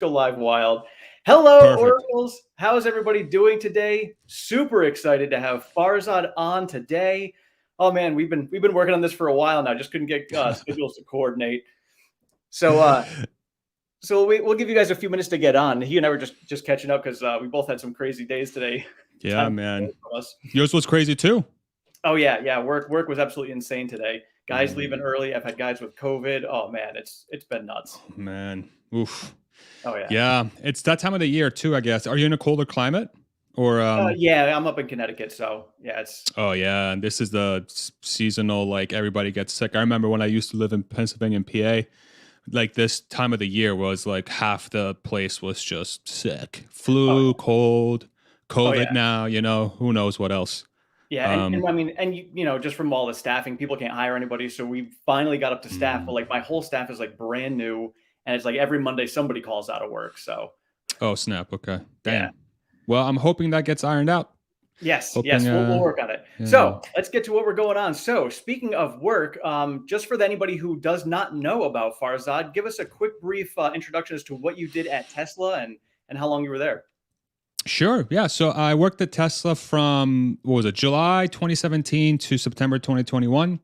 Go live wild. Hello, Perfect. Oracles. How's everybody doing today? Super excited to have Farzad on today. Oh man, we've been working on this for a while now. Just couldn't get schedules to coordinate. So we'll give you guys a few minutes to get on. He and I were just catching up because we both had some crazy days today. Yeah, Time man. for us. Yours was crazy too. Oh yeah. Work was absolutely insane today. Guys leaving Mm, early. I've had guys with COVID. Oh man, it's been nuts. man. Oof. Oh yeah. Yeah, it's that time of the year too, I guess. Are you in a colder climate? Or Yeah, I'm up in Connecticut, so yeah, it's oh yeah, and this is the seasonal, like everybody gets sick. I remember when I used to live in Pennsylvania and PA, like this time of the year was like half the place was just sick. oh Flu, cold, oh COVID yeah. now, who knows what else. Yeah, and Um I mean, and just from all the staffing, people can't hire anybody, so we finally got up to staff. But mm. like my whole staff is like brand new, and it's like every Monday somebody calls out of work. So Oh, snap. Okay. yeah, Damn. Well, I'm hoping that gets ironed out. yes, Hoping we'll work on it. yeah. So let's get to what we're going on. So speaking of work, just for anybody who does not know about Farzad, give us a quick brief introduction as to what you did at Tesla and how long you were there. Sure. Yeah. So I worked at Tesla from, what was it, July 2017 to September 2021.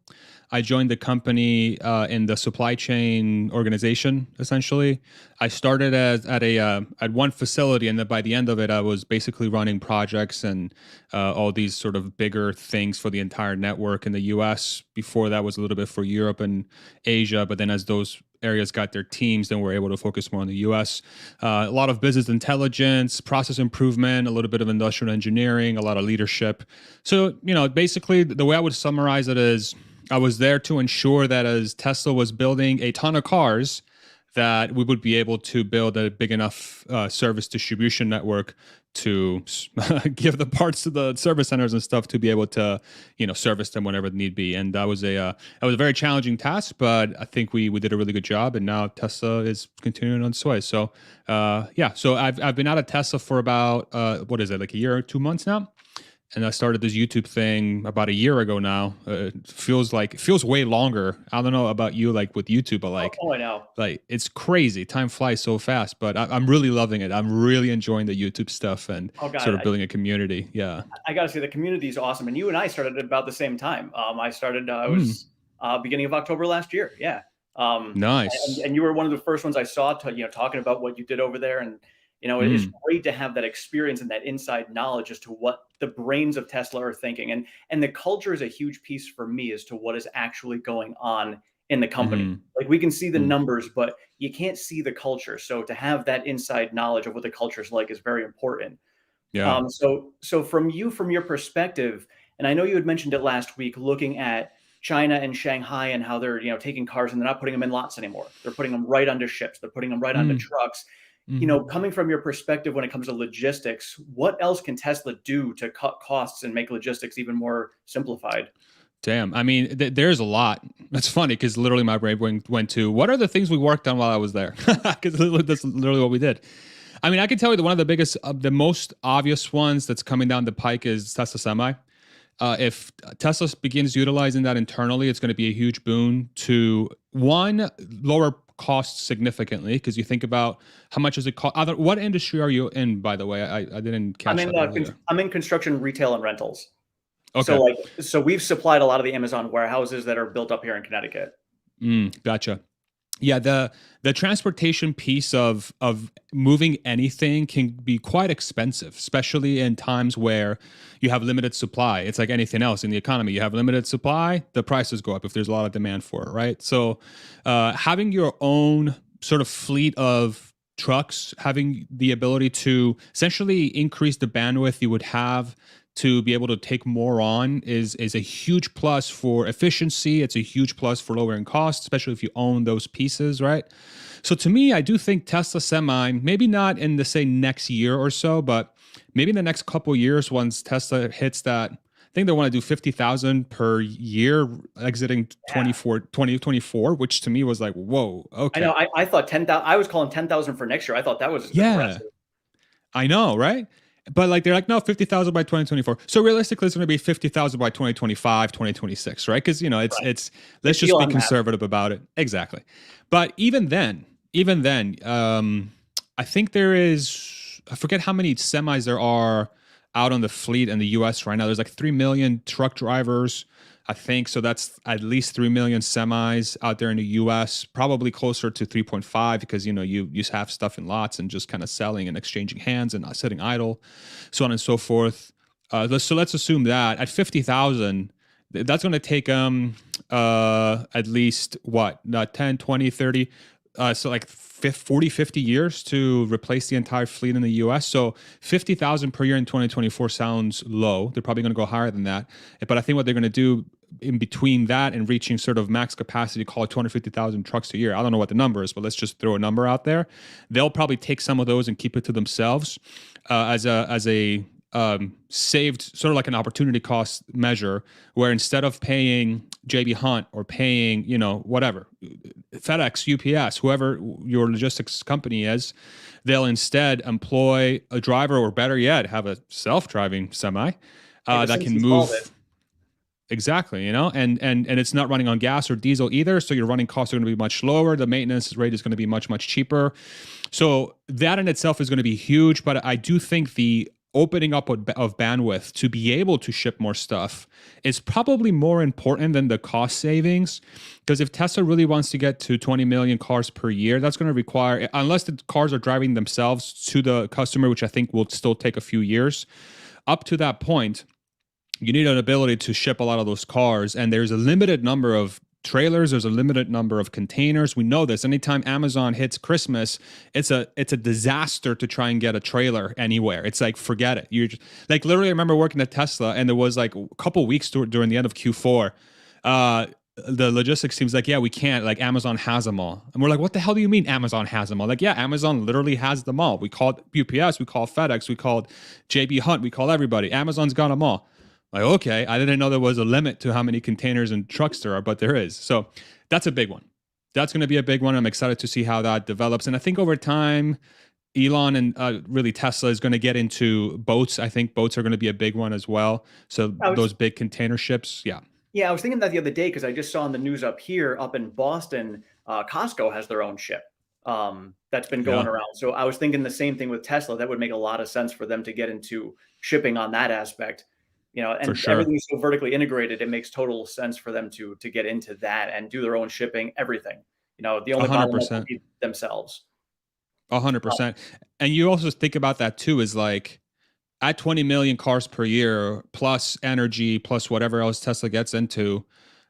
I joined the company in the supply chain organization. Essentially, I started at one facility, and then by the end of it, I was basically running projects and all these sort of bigger things for the entire network in the U.S. Before that was a little bit for Europe and Asia, but then as those areas got their teams, then we're able to focus more on the U.S. A lot of business intelligence, process improvement, a little bit of industrial engineering, a lot of leadership. So basically, the way I would summarize it is I was there to ensure that as Tesla was building a ton of cars, that we would be able to build a big enough service distribution network to give the parts to the service centers and stuff to be able to, service them whenever need be. And that was a very challenging task, but I think we did a really good job. And now Tesla is continuing on its way. So yeah, so I've been out of Tesla for about what is it, like a year or 2 months now. And I started this YouTube thing about a year ago now. It feels way longer. I don't know about you, like with YouTube, but Oh, I know. like it's crazy. Time flies so fast. But I'm really loving it. I'm really enjoying the YouTube stuff and Oh sort God, of building a community. Yeah. I gotta say the community is awesome, and you and I started at about the same time. I started. I Mm, was beginning of October last year. Yeah, nice. and you were one of the first ones I saw talking about what you did over there, and it's Mm, great to have that experience and that inside knowledge as to what the brains of Tesla are thinking, and the culture is a huge piece for me as to what is actually going on in the company. mm, Like we can see the mm, numbers, but you can't see the culture. So to have that inside knowledge of what the culture is like is very important. yeah. So from your perspective, and I know you had mentioned it last week, looking at China and Shanghai and how they're taking cars and they're not putting them in lots anymore. They're putting them right onto ships. They're putting them right onto Mm, trucks. mhm. Coming from your perspective when it comes to logistics, what else can Tesla do to cut costs and make logistics even more simplified? Damn. I mean, there's a lot. That's funny because literally my brain went to what are the things we worked on while I was there? Because that's literally what we did. I mean, I can tell you that one of the biggest, the most obvious ones that's coming down the pike is Tesla Semi. If Tesla begins utilizing that internally, it's going to be a huge boon to one, lower costs significantly because you think about how much does it cost. What industry are you in, by the way? I didn't catch that earlier. I'm in construction, retail, and rentals. So Okay. like we've supplied a lot of the Amazon warehouses that are built up here in Connecticut. Gotcha. Yeah, the transportation piece of moving anything can be quite expensive, especially in times where you have limited supply. It's like anything else in the economy. You have limited supply, the prices go up if there's a lot of demand for it, right? So, having your own sort of fleet of trucks, having the ability to essentially increase the bandwidth you would have to be able to take more on is a huge plus for efficiency. It's a huge plus for lowering costs, especially if you own those pieces, right? So to me, I do think Tesla Semi, maybe not in the say next year or so, but maybe in the next couple years, once Tesla hits that, I think they want to do 50,000 per year exiting Yeah. 2024, which to me was like, whoa, I know. okay. I thought 10,000. I was calling 10,000 for next year. I thought that was Yeah, aggressive. I know, right? But like they're like, no, 50,000 by 2024. So realistically, it's going to be 50,000 by 2025, 2026, right? Because Right. it's let's It's just be Elon math. conservative about it. Exactly. But even then, I think there is, I forget how many semis there are out on the fleet in the US right now. There's like 3 million truck drivers, I think. So that's at least 3 million semis out there in the US, probably closer to 3.5 because, you have stuff in lots and just kind of selling and exchanging hands and not sitting idle, so on and so forth. Let's assume that at 50,000, that's going to take at least what, 10, 20, 30, so like 40, 50 years to replace the entire fleet in the US. So 50,000 per year in 2024 sounds low. They're probably going to go higher than that. But I think what they're going to do in between that and reaching sort of max capacity, call it 250,000 trucks a year. I don't know what the number is, but let's just throw a number out there. They'll probably take some of those and keep it to themselves as a saved, sort of like an opportunity cost measure, where instead of paying JB Hunt or paying, whatever, FedEx, UPS, whoever your logistics company is, they'll instead employ a driver, or better yet, have a self-driving semi that can move. Exactly, and it's not running on gas or diesel either, so your running costs are going to be much lower. The maintenance rate is going to be much, much cheaper. So that in itself is going to be huge, but I do think the opening up of bandwidth to be able to ship more stuff is probably more important than the cost savings. Because if Tesla really wants to get to 20 million cars per year, that's going to require, unless the cars are driving themselves to the customer, which I think will still take a few years, up to that point, you need an ability to ship a lot of those cars. And there's a limited number of trailers, there's a limited number of containers. We know this. Anytime Amazon hits Christmas, it's a disaster to try and get a trailer anywhere. It's like, forget it. You're just, like, literally, I remember working at Tesla, and there was like a couple weeks during the end of Q4. The logistics team's like, yeah, we can't. Like, Amazon has them all. And we're like, what the hell do you mean Amazon has them all? Like, yeah, Amazon literally has them all. We called UPS, we called FedEx, we called JB Hunt, we called everybody. Amazon's got them all. Like, okay, I didn't know there was a limit to how many containers and trucks there are, but there is. So that's a big one. That's going to be a big one. I'm excited to see how that develops. And I think over time, Elon and really Tesla is going to get into boats. I think boats are going to be a big one as well. So those big container ships, yeah. Yeah, I was thinking that the other day because I just saw in the news up here, up in Boston, Costco has their own ship that's been going around. So I was thinking the same thing with Tesla. That would make a lot of sense for them to get into shipping on that aspect. And everything is so vertically integrated, it makes total sense for them to get into that and do their own shipping, everything. The only bottleneck is themselves. 100%. And you also think about that too, is like at 20 million cars per year, plus energy, plus whatever else Tesla gets into,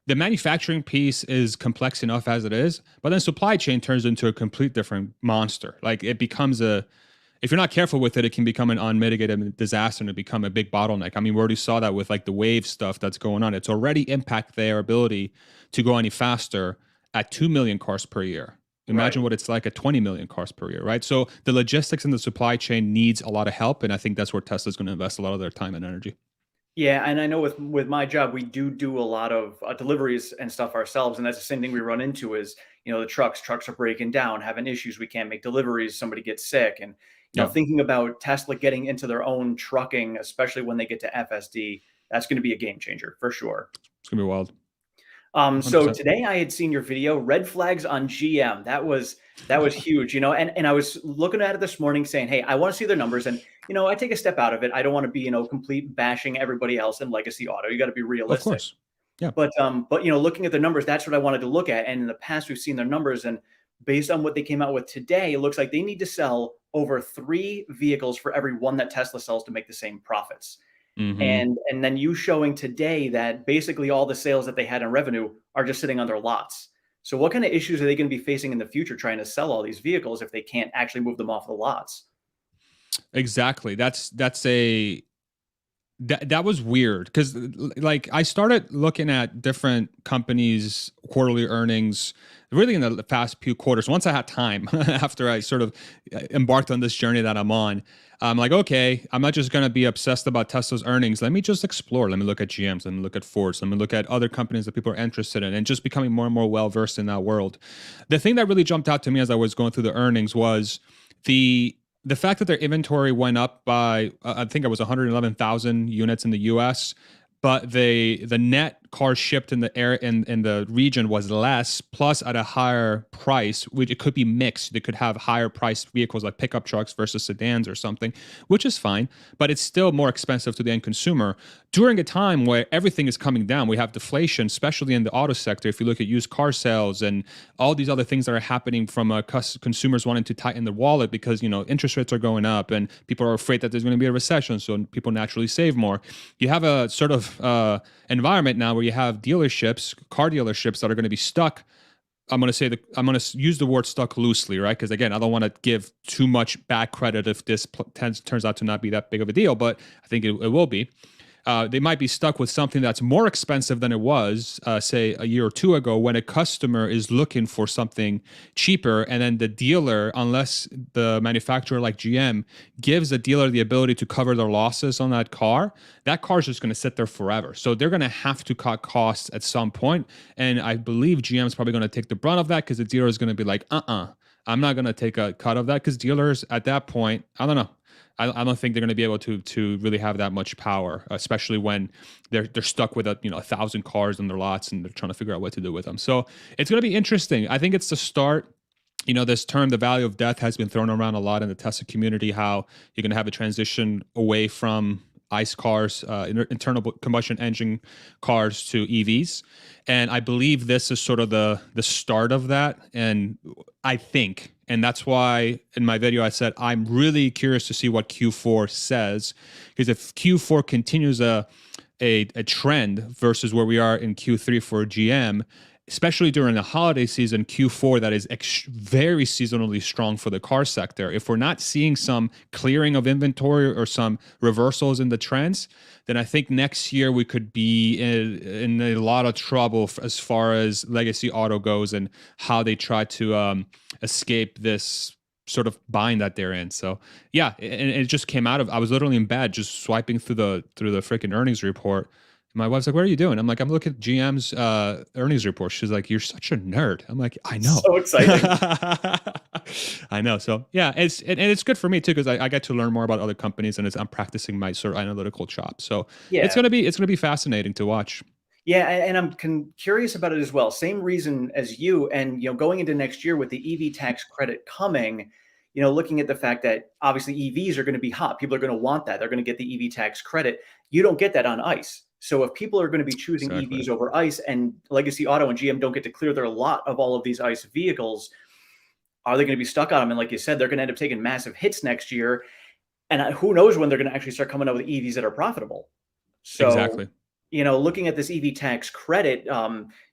the manufacturing piece is complex enough as it is, but then supply chain turns into a complete different monster. Like, it becomes if you're not careful with it, it can become an unmitigated disaster and it become a big bottleneck. I mean, we already saw that with like the wave stuff that's going on. It's already impacted their ability to go any faster at 2 million cars per year. Imagine what it's like at 20 million cars per year, right? So the logistics and the supply chain needs a lot of help. And I think that's where Tesla's going to invest a lot of their time and energy. Yeah, and I know with my job, we do a lot of deliveries and stuff ourselves, and that's the same thing we run into is, the trucks are breaking down, having issues, we can't make deliveries, somebody gets sick, and thinking about Tesla getting into their own trucking, especially when they get to FSD, that's going to be a game changer for sure. It's going to be wild. So today I had seen your video, red flags on GM. That was huge, and I was looking at it this morning saying, hey, I want to see their numbers. And, I take a step out of it. I don't want to be, complete bashing everybody else in legacy auto. You got to be realistic. Of course. Yeah. But looking at the numbers, that's what I wanted to look at. And in the past, we've seen their numbers, and based on what they came out with today, it looks like they need to sell over 3 vehicles for every one that Tesla sells to make the same profits. Mm-hmm. And then you showing today that basically all the sales that they had in revenue are just sitting on their lots. So what kind of issues are they going to be facing in the future trying to sell all these vehicles if they can't actually move them off the lots? Exactly. That was weird because like I started looking at different companies' quarterly earnings really in the past few quarters. Once I had time after I sort of embarked on this journey that I'm on, I'm like, okay, I'm not just going to be obsessed about Tesla's earnings. Let me just explore. Let me look at GMs. Let me look at Fords. Let me look at other companies that people are interested in, and just becoming more and more well-versed in that world. The thing that really jumped out to me as I was going through the earnings was the fact that their inventory went up by, I think it was 111,000 units in the US, but the net cars shipped in the air in the region was less, plus at a higher price, which it could be mixed. They could have higher priced vehicles like pickup trucks versus sedans or something, which is fine, but it's still more expensive to the end consumer during a time where everything is coming down. We have deflation, especially in the auto sector. If you look at used car sales and all these other things that are happening from consumers wanting to tighten their wallet because, you know, interest rates are going up and people are afraid that there's going to be a recession, so people naturally save more. You have a sort of environment now where you have dealerships, car dealerships that are going to be stuck. I'm going to use the word stuck loosely, right? Because again, I don't want to give too much bad credit if this turns out to not be that big of a deal, but I think it will be. They might be stuck with something that's more expensive than it was, say, a year or two ago, when a customer is looking for something cheaper, and then the dealer, unless the manufacturer like GM gives the dealer the ability to cover their losses on that car is just going to sit there forever. So they're going to have to cut costs at some point, and I believe GM is probably going to take the brunt of that because the dealer is going to be like, I'm not going to take a cut of that, because dealers at that point, I don't know. I don't think they're going to be able to really have that much power, especially when they're stuck with 1,000 cars in their lots and they're trying to figure out what to do with them. So it's going to be interesting. I think it's the start. You know, this term, the value of death, has been thrown around a lot in the Tesla community, how you're going to have a transition away from ICE cars, internal combustion engine cars, to EVs. And I believe this is sort of the start of that. And I think, and that's why in my video I said I'm really curious to see what Q4 says, because if Q4 continues a trend versus where we are in Q3 for GM, especially during the holiday season, Q4, that is very seasonally strong for the car sector. If we're not seeing some clearing of inventory or some reversals in the trends, then I think next year we could be in a lot of trouble as far as legacy auto goes and how they try to escape this sort of bind that they're in. So yeah, and it just came out of, I was literally in bed just swiping through the freaking earnings report. My wife's like, "What are you doing?" I'm like, "I'm looking at GM's earnings report." She's like, "You're such a nerd." I'm like, "I know." So exciting. I know. So yeah, it's good for me too, because I get to learn more about other companies, and I'm practicing my sort of analytical chops. So Yeah. it's gonna be fascinating to watch. Yeah, and I'm curious about it as well. Same reason as you, and going into next year with the EV tax credit coming, looking at the fact that obviously EVs are going to be hot. People are going to want that. They're going to get the EV tax credit. You don't get that on ICE. So if people are going to be choosing Exactly. EVs over ICE, and Legacy Auto and GM don't get to clear their lot of all of these ICE vehicles, are they going to be stuck on them? And like you said, they're going to end up taking massive hits next year. And who knows when they're going to actually start coming out with EVs that are profitable. So, Exactly. looking at this EV tax credit,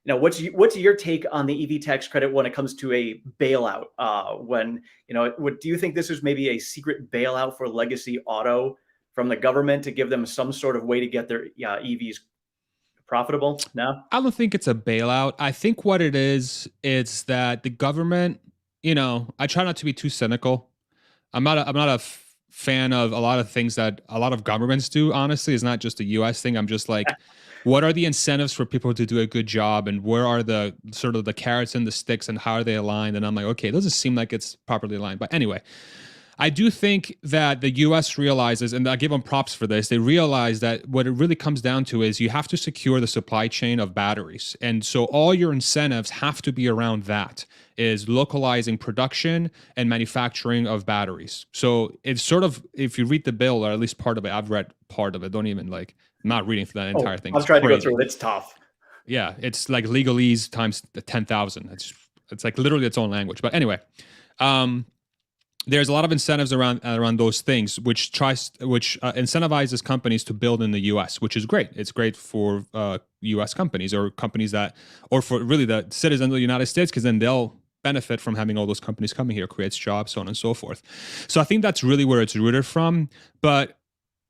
what's your take on the EV tax credit when it comes to a bailout? Do you think this is maybe a secret bailout for Legacy Auto from the government to give them some sort of way to get their EVs profitable? No, I don't think it's a bailout. I think what it is that the government, I try not to be too cynical. I'm not a fan of a lot of things that a lot of governments do. Honestly, it's not just a U.S. thing. I'm just like, what are the incentives for people to do a good job, and where are the sort of the carrots and the sticks, and how are they aligned? And I'm like, okay, it doesn't seem like it's properly aligned. But anyway, I do think that the U.S. realizes, and I give them props for this, they realize that what it really comes down to is you have to secure the supply chain of batteries. And so all your incentives have to be around that, is localizing production and manufacturing of batteries. So it's sort of, if you read the bill, or at least part of it, I've read part of it, don't even I'm not reading through that entire thing. I've tried to go through it. It's tough. Yeah, it's like legalese times 10,000. It's like literally its own language. But anyway, there's a lot of incentives around those things, which incentivizes companies to build in the U.S., which is great. It's great for U.S. companies, or companies that, or for really the citizens of the United States, because then they'll benefit from having all those companies coming here, creates jobs, so on and so forth. So I think that's really where it's rooted from. But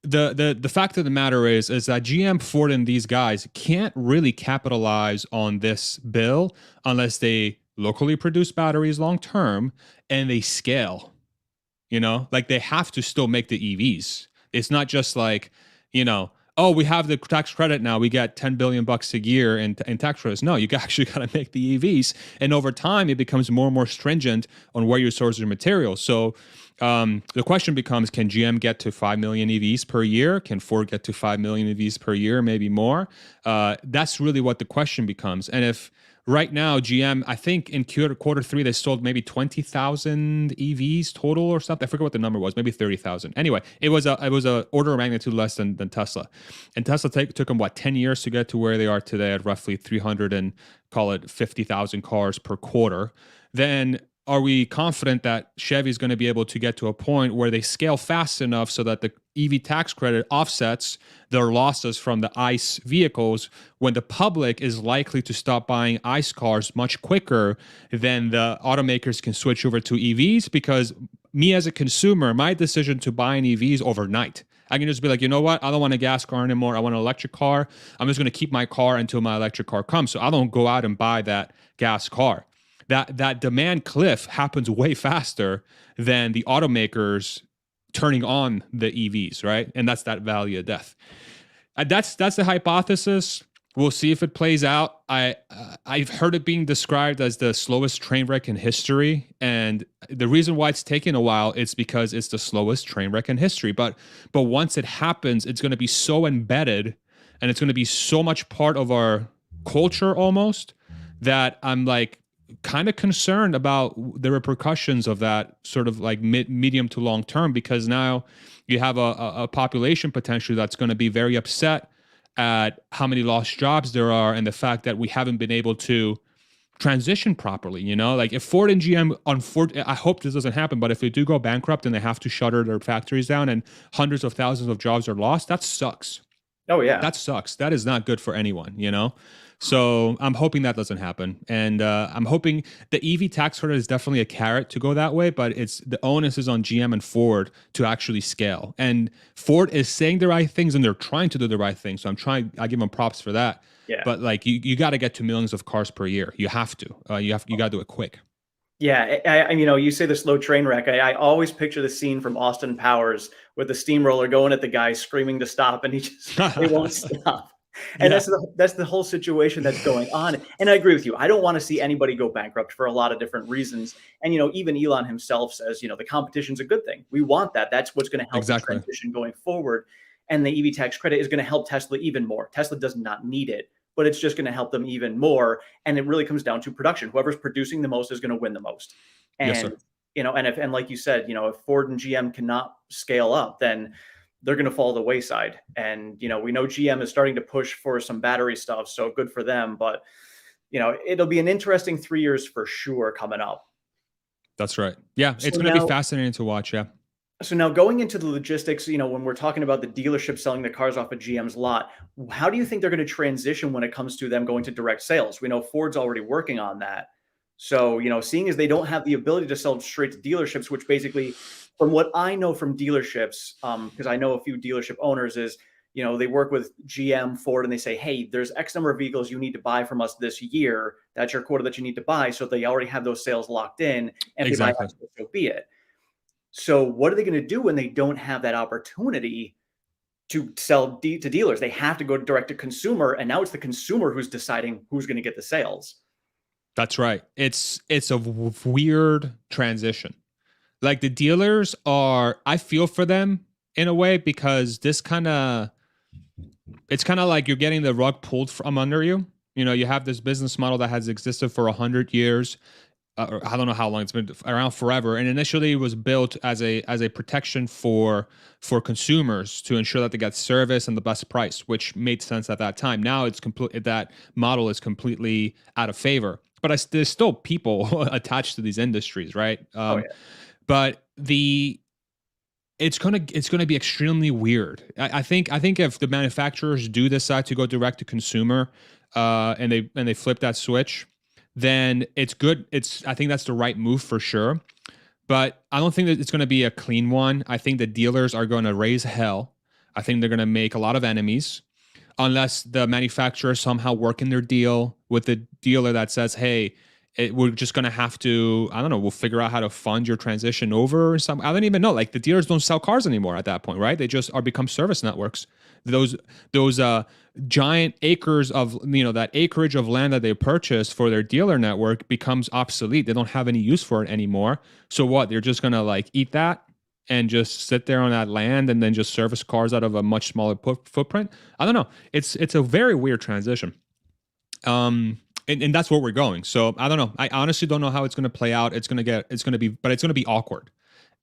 the fact of the matter is that GM, Ford, and these guys can't really capitalize on this bill unless they locally produce batteries long term and they scale. Like they have to still make the EVs. It's not just like, oh, we have the tax credit now. We get 10 billion bucks a year in tax credits. No, you actually got to make the EVs. And over time, it becomes more and more stringent on where you source your materials. So the question becomes, can GM get to 5 million EVs per year? Can Ford get to 5 million EVs per year, maybe more? That's really what the question becomes. And if right now GM, I think in quarter three, they sold maybe 20,000 EVs total or something. I forget what the number was, maybe 30,000. Anyway, it was a order of magnitude less than Tesla. And Tesla took them, what, 10 years to get to where they are today at roughly 300 and call it 50,000 cars per quarter. Then are we confident that Chevy is going to be able to get to a point where they scale fast enough so that the EV tax credit offsets their losses from the ICE vehicles when the public is likely to stop buying ICE cars much quicker than the automakers can switch over to EVs? Because me as a consumer, my decision to buy an EV is overnight. I can just be like, you know what? I don't want a gas car anymore. I want an electric car. I'm just going to keep my car until my electric car comes. So I don't go out and buy that gas car. That demand cliff happens way faster than the automakers turning on the EVs, right? And that's that valley of death. That's the hypothesis. We'll see if it plays out. I've heard it being described as the slowest train wreck in history, and the reason why it's taken a while is because it's the slowest train wreck in history. But once it happens, it's going to be so embedded, and it's going to be so much part of our culture almost, that I'm like kind of concerned about the repercussions of that sort of like medium to long term, because now you have a population potentially that's going to be very upset at how many lost jobs there are and the fact that we haven't been able to transition properly. You know, like if Ford and GM, I hope this doesn't happen, but if they do go bankrupt and they have to shutter their factories down and hundreds of thousands of jobs are lost, that sucks. Oh yeah, that sucks. That is not good for anyone, you know? So I'm hoping that doesn't happen. And I'm hoping the EV tax credit is definitely a carrot to go that way, but it's the onus is on GM and Ford to actually scale. And Ford is saying the right things and they're trying to do the right things. So I give them props for that. yeah. But like you got to get to millions of cars per year. You have to. You got to do it quick. Yeah, you know, you say the slow train wreck. I always picture the scene from Austin Powers with the steamroller going at the guy screaming to stop, and they won't stop. And Yeah. that's the whole situation that's going on. And I agree with you. I don't want to see anybody go bankrupt for a lot of different reasons. And, you know, even Elon himself says, you know, the competition's a good thing. We want that. That's what's going to help the transition going forward. And the EV tax credit is going to help Tesla even more. Tesla does not need it, but it's just going to help them even more. And it really comes down to production. Whoever's producing the most is going to win the most. And, Yes, sir. you know, and like you said, you know, if Ford and GM cannot scale up, then they're going to fall to the wayside. And, you know, we know GM is starting to push for some battery stuff. So good for them. But, you know, it'll be an interesting 3 years for sure coming up. That's right. Yeah. It's going to be fascinating to watch. Yeah. So now going into the logistics, you know, when we're talking about the dealership selling the cars off of GM's lot, how do you think they're going to transition when it comes to them going to direct sales? We know Ford's already working on that. So, you know, seeing as they don't have the ability to sell straight to dealerships, which basically, from what I know from dealerships, because I know a few dealership owners, is, you know, they work with GM, Ford, and they say, hey, there's X number of vehicles you need to buy from us this year. That's your quota that you need to buy. So they already have those sales locked in. And if Exactly. they buy X, so be it. So what are they going to do when they don't have that opportunity to sell to dealers? They have to go direct to consumer. And now it's the consumer who's deciding who's going to get the sales. That's right. It's a weird transition. Like the dealers I feel for them in a way, because it's kind of like you're getting the rug pulled from under you. You know, you have this business model that has existed for 100 years. Or I don't know how long it's been around, forever. And initially it was built as a protection for consumers to ensure that they get service and the best price, which made sense at that time. Now that model is completely out of favor. But there's still people attached to these industries, right? Oh, yeah. But it's gonna be extremely weird. I think if the manufacturers do decide to go direct to consumer, and they flip that switch, then it's good. I think that's the right move for sure. But I don't think that it's going to be a clean one. I think the dealers are going to raise hell. I think they're going to make a lot of enemies unless the manufacturer somehow work in their deal with the dealer that says, hey, we're just gonna have to, I don't know, we'll figure out how to fund your transition over or something. I don't even know. Like the dealers don't sell cars anymore at that point, right? They just are become service networks. Those giant acres of, that acreage of land that they purchased for their dealer network becomes obsolete. They don't have any use for it anymore. So what? They're just gonna like eat that and just sit there on that land and then just service cars out of a much smaller footprint. I don't know. It's a very weird transition. And that's where we're going. So I don't know. I honestly don't know how it's going to play out. It's going to be awkward.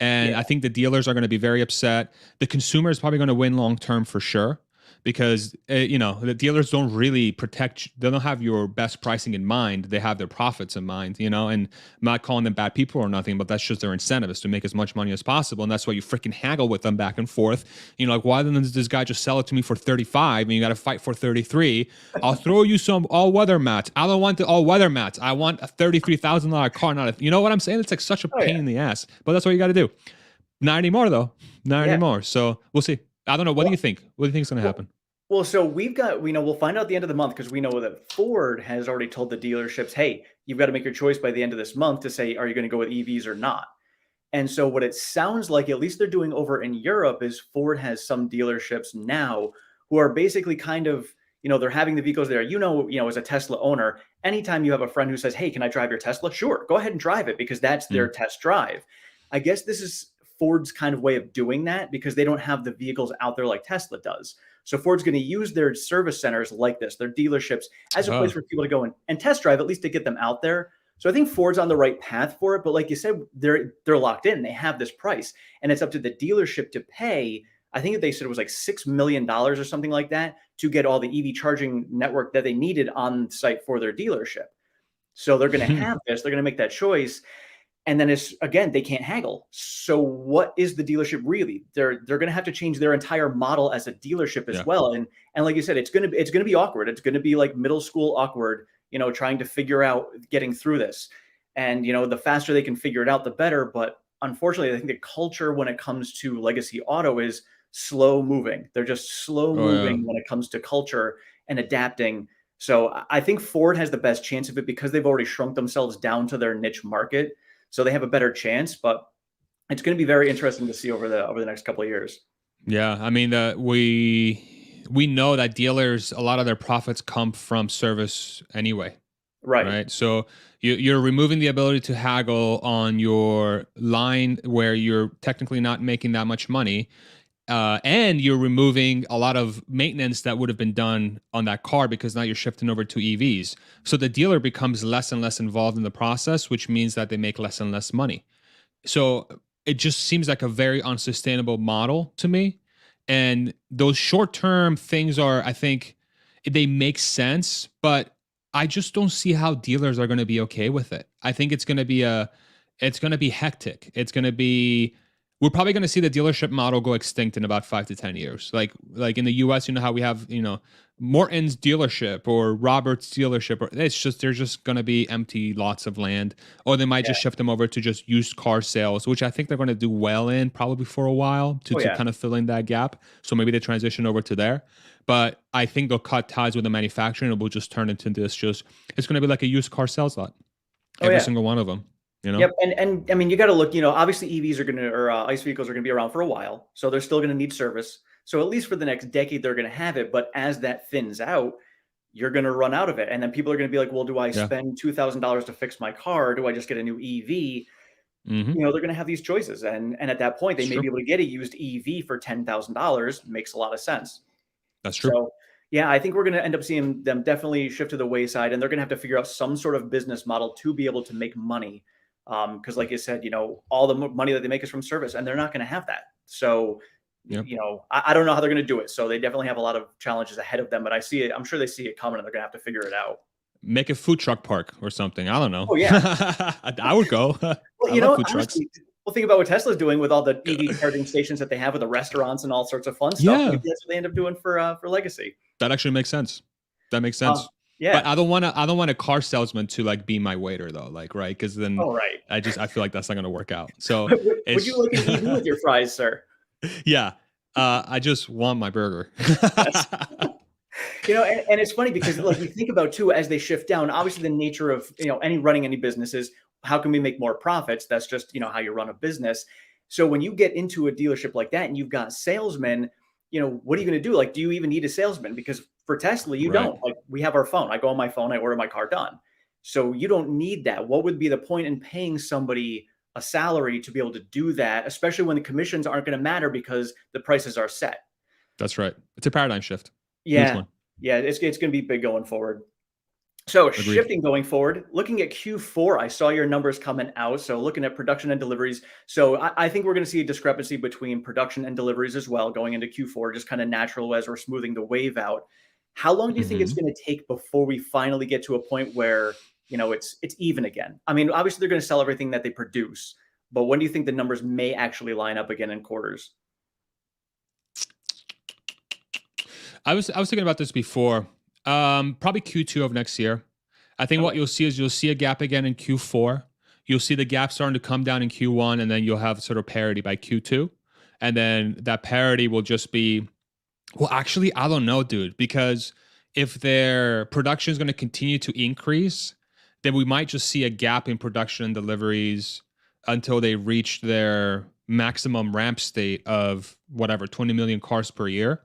And Yeah. I think the dealers are going to be very upset. The consumer is probably going to win long term for sure, because the dealers don't really they don't have your best pricing in mind. They have their profits in mind, and I'm not calling them bad people or nothing, but that's just their incentive, is to make as much money as possible. And that's why you freaking haggle with them back and forth. Like, why doesn't this guy just sell it to me for 35 and you got to fight for 33? I'll throw you some all-weather mats. I don't want the all-weather mats. I want a $33,000 car, not a, you know what I'm saying? It's like such a pain in the ass, but that's what you got to do. Not anymore though. Not anymore. So we'll see. I don't know. What do you think? What do you think is going to happen? Well, so we'll find out at the end of the month, because we know that Ford has already told the dealerships, hey, you've got to make your choice by the end of this month to say, are you going to go with EVs or not? And so what it sounds like, at least they're doing over in Europe, is Ford has some dealerships now who are basically kind of, they're having the vehicles there. As a Tesla owner, anytime you have a friend who says, hey, can I drive your Tesla? Sure, go ahead and drive it, because that's their test drive. I guess this is Ford's kind of way of doing that, because they don't have the vehicles out there like Tesla does. So Ford's going to use their service centers like this, their dealerships, as a place for people to go and test drive, at least to get them out there. So I think Ford's on the right path for it. But like you said, they're locked in. They have this price, and it's up to the dealership to pay. I think they said it was like $6 million or something like that to get all the EV charging network that they needed on site for their dealership. So they're going to have this. They're going to make that choice. And then they can't haggle. So what is the dealership really? They're going to have to change their entire model as a dealership as well. And like you said, it's going to be awkward. It's going to be like middle school awkward, trying to figure out getting through this. And the faster they can figure it out, the better. But unfortunately, I think the culture when it comes to legacy auto is slow moving. They're just slow moving when it comes to culture and adapting. So I think Ford has the best chance of it, because they've already shrunk themselves down to their niche market. So they have a better chance, but it's going to be very interesting to see over the next couple of years. Yeah, I mean, we know that dealers, a lot of their profits come from service anyway. Right. So you're removing the ability to haggle on your line where you're technically not making that much money. And you're removing a lot of maintenance that would have been done on that car, because now you're shifting over to EVs. So the dealer becomes less and less involved in the process, which means that they make less and less money. So it just seems like a very unsustainable model to me. And those short-term things I think they make sense, but I just don't see how dealers are going to be okay with it. I think it's going to be hectic. We're probably going to see the dealership model go extinct in about 5 to 10 years. Like in the US, how we have, Morton's dealership or Robert's dealership, or they're just going to be empty lots of land, or they might just shift them over to just used car sales, which I think they're going to do well in probably for a while to kind of fill in that gap. So maybe they transition over to there. But I think they'll cut ties with the manufacturing, and it will just turn into this it's going to be like a used car sales lot. Every single one of them. Yep. And I mean, you got to look, obviously EVs or ICE vehicles are going to be around for a while. So they're still going to need service. So at least for the next decade, they're going to have it. But as that thins out, you're going to run out of it. And then people are going to be like, well, do I spend $2,000 to fix my car? Or do I just get a new EV? They're going to have these choices. And at that point, they may be able to get a used EV for $10,000. Makes a lot of sense. That's true. So yeah, I think we're going to end up seeing them definitely shift to the wayside, and they're going to have to figure out some sort of business model to be able to make money. Because like you said, all the money that they make is from service, and they're not going to have that. So, I don't know how they're going to do it. So they definitely have a lot of challenges ahead of them, but I see it. I'm sure they see it coming, and they're going to have to figure it out. Make a food truck park or something. I don't know. Oh yeah, I would go. Well, food trucks. Well, think about what Tesla's doing with all the EV charging stations that they have with the restaurants and all sorts of fun stuff. Yeah, maybe that's what they end up doing for Legacy. That actually makes sense. That makes sense. Yeah, but I don't want a car salesman to like be my waiter though, like, right? Because then I feel like that's not gonna work out. So would you like an EV with your fries, sir? Yeah, I just want my burger. And it's funny because like you think about too, as they shift down, obviously the nature of, running any business is how can we make more profits? That's just, how you run a business. So when you get into a dealership like that and you've got salesmen, what are you going to do? Like, do you even need a salesman? Because for Tesla, you Right. don't. Like, we have our phone. I go on my phone, I order my car done. So you don't need that. What would be the point in paying somebody a salary to be able to do that, especially when the commissions aren't going to matter because the prices are set? That's right. It's a paradigm shift. Huge Yeah. one. Yeah. It's going to be big going forward. So Agreed. shifting going forward, looking at Q4, I saw your numbers coming out. So looking at production and deliveries. So I think we're going to see a discrepancy between production and deliveries as well going into Q4, just kind of natural as we're smoothing the wave out. How long do you think it's Mhm. going to take before we finally get to a point where, it's even again? I mean, obviously they're going to sell everything that they produce, but when do you think the numbers may actually line up again in quarters? I was thinking about this before. Probably Q2 of next year. I think what Okay. you'll see is you'll see a gap again in Q4. You'll see the gap starting to come down in Q1, and then you'll have sort of parity by Q2. And then that parity will just be, well, actually, I don't know, dude, because if their production is going to continue to increase, then we might just see a gap in production and deliveries until they reach their maximum ramp state of whatever, 20 million cars per year.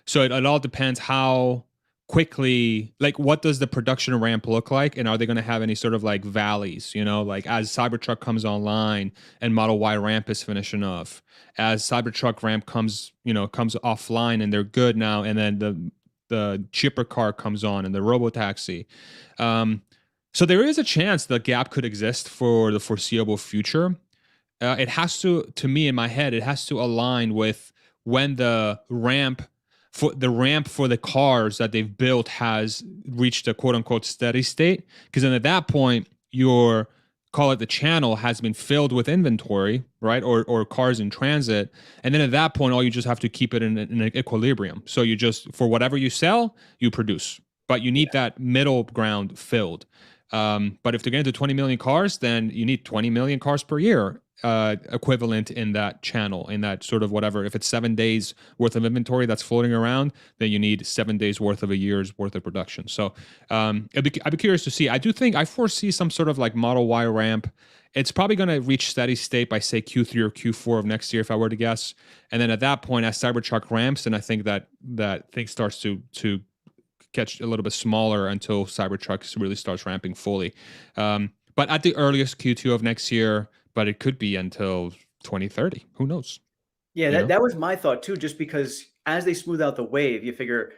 So it all depends how quickly, like, what does the production ramp look like? And are they going to have any sort of like valleys, like as Cybertruck comes online and Model Y ramp is finishing off, as Cybertruck ramp comes offline and they're good now, and then the chipper car comes on and the robotaxi. So there is a chance the gap could exist for the foreseeable future. It has to me in my head, it has to align with when the ramp for the cars that they've built has reached a quote unquote steady state. Because then at that point, your call it the channel has been filled with inventory, right? Or cars in transit. And then at that point, all you just have to keep it in an equilibrium. So you just, for whatever you sell, you produce. But you need that middle ground filled. But if they're getting to 20 million cars, then you need 20 million cars per year equivalent in that channel, in that sort of whatever. If it's 7 days worth of inventory that's floating around, then you need 7 days worth of a year's worth of production. So I'd be curious to see. I foresee some sort of like Model Y ramp. It's probably going to reach steady state by say Q3 or Q4 of next year, if I were to guess. And then at that point, as Cybertruck ramps, and I think that thing starts to catch a little bit smaller until Cybertruck really starts ramping fully. But at the earliest Q2 of next year, but it could be until 2030. Who knows? Yeah, You that, know? that was my thought too, just because as they smooth out the wave, you figure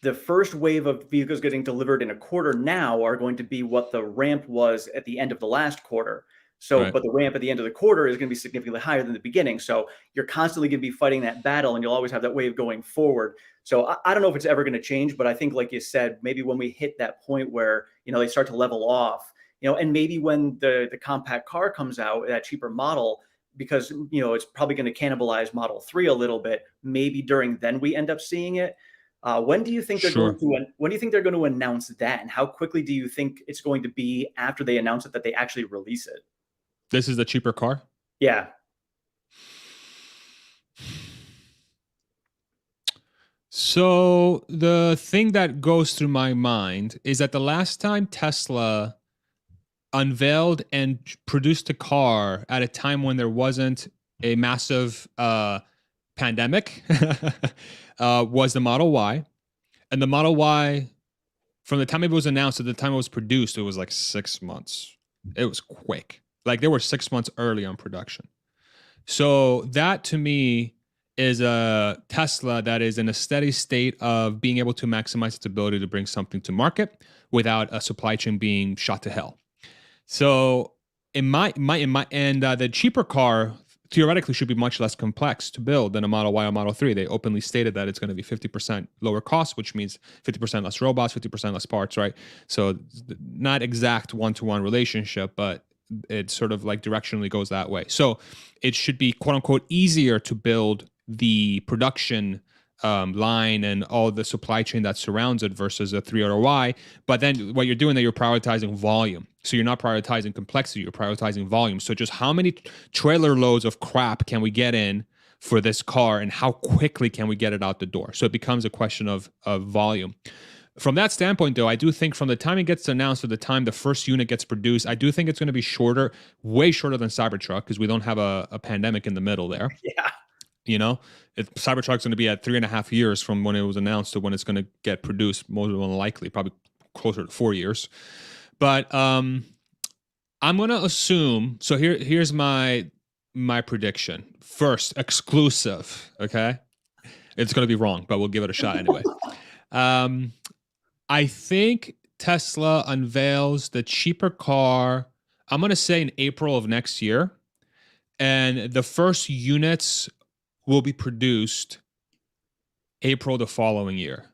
the first wave of vehicles getting delivered in a quarter now are going to be what the ramp was at the end of the last quarter. So, Right. but the ramp at the end of the quarter is going to be significantly higher than the beginning. So you're constantly going to be fighting that battle and you'll always have that wave going forward. So I don't know if it's ever going to change, but I think, like you said, maybe when we hit that point where, they start to level off, and maybe when the compact car comes out, that cheaper model, because it's probably going to cannibalize Model 3 a little bit. Maybe during then we end up seeing it. When do you think they're going Sure. to when do you think they're going to announce that, and how quickly do you think it's going to be after they announce it that they actually release it? This is the cheaper car. Yeah. So the thing that goes through my mind is that the last time Tesla unveiled and produced a car at a time when there wasn't a massive pandemic was the Model Y. And the Model Y, from the time it was announced to the time it was produced, it was like 6 months. It was quick. Like they were 6 months early on production. So that to me is a Tesla that is in a steady state of being able to maximize its ability to bring something to market without a supply chain being shot to hell. So the cheaper car theoretically should be much less complex to build than a Model Y or Model 3. They openly stated that it's going to be 50% lower cost, which means 50% less robots, 50% less parts, right? So not exact one-to-one relationship, but it sort of like directionally goes that way. So it should be quote unquote easier to build the production line and all the supply chain that surrounds it versus a 3 or a Y. But then what you're doing, that you're prioritizing volume. So you're not prioritizing complexity, you're prioritizing volume. So just how many trailer loads of crap can we get in for this car, and how quickly can we get it out the door? So it becomes a question of volume. From that standpoint, though, I do think from the time it gets announced to the time the first unit gets produced, I do think it's going to be shorter, way shorter than Cybertruck, because we don't have a pandemic in the middle there. Yeah. You know, Cybertruck's going to be at 3.5 years from when it was announced to when it's going to get produced, more than likely, probably closer to 4 years. But I'm going to assume, so here's my prediction. First, exclusive, okay? It's going to be wrong, but we'll give it a shot anyway. I think Tesla unveils the cheaper car, I'm going to say in April of next year. And the first units will be produced April the following year.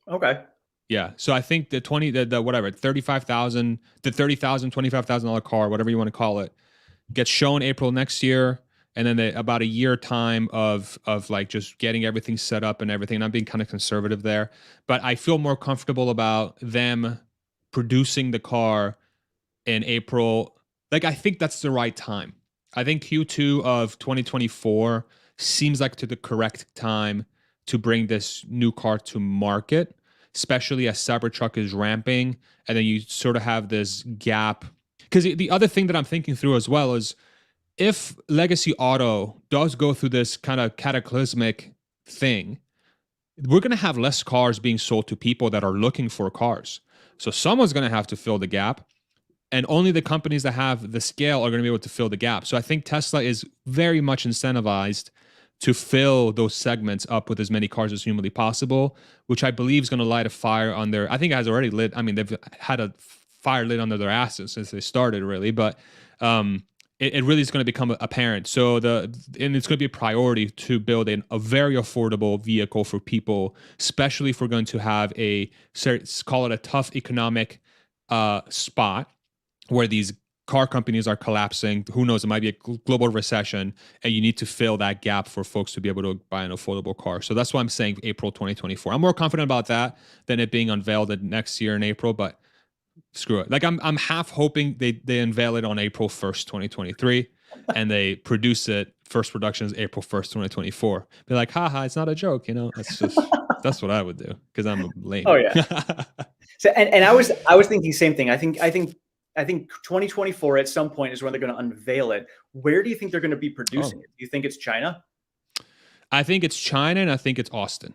Okay. Yeah. So I think the whatever, 35,000, the $30,000, $25,000 car, whatever you want to call it, gets shown April next year. And then about a year time of like just getting everything set up and everything. And I'm being kind of conservative there, but I feel more comfortable about them producing the car in April. Like, I think that's the right time. I think Q2 of 2024 seems like the correct time to bring this new car to market, especially as Cybertruck is ramping. And then you sort of have this gap. Because the other thing that I'm thinking through as well is, if legacy auto does go through this kind of cataclysmic thing, we're going to have less cars being sold to people that are looking for cars. So someone's going to have to fill the gap, and only the companies that have the scale are going to be able to fill the gap. So I think Tesla is very much incentivized to fill those segments up with as many cars as humanly possible, which I believe is going to light a fire on their, I think it has already lit. I mean, they've had a fire lit under their asses since they started, really, but it really is going to become apparent. So and it's going to be a priority to build a very affordable vehicle for people, especially if we're going to have call it a tough economic spot where these car companies are collapsing. Who knows? It might be a global recession, and you need to fill that gap for folks to be able to buy an affordable car. So that's why I'm saying April 2024. I'm more confident about that than it being unveiled next year in April, but screw it. Like, I'm half hoping they unveil it on April 1st, 2023, and they produce it. First production is April 1st, 2024. Be like, haha, it's not a joke, you know? That's what I would do, because I'm lame. Oh yeah. So and I was thinking same thing. I think 2024 at some point is when they're going to unveil it. Where do you think they're going to be producing it? Do you think it's China? I think it's China, and I think it's Austin.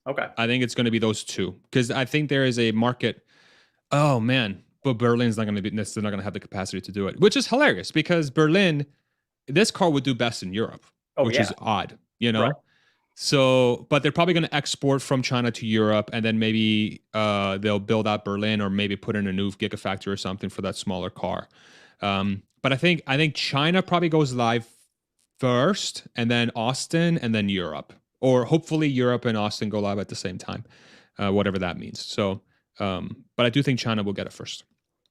Okay. I think it's going to be those two, because I think there is a market. Oh man, but Berlin's not going to be. They're not going to have the capacity to do it, which is hilarious, because Berlin, this car would do best in Europe, which is odd, you know. Right. So, but they're probably going to export from China to Europe, and then maybe they'll build out Berlin, or maybe put in a new Gigafactory or something for that smaller car. But I think China probably goes live first, and then Austin, and then Europe, or hopefully Europe and Austin go live at the same time, whatever that means. So. But I do think China will get it first.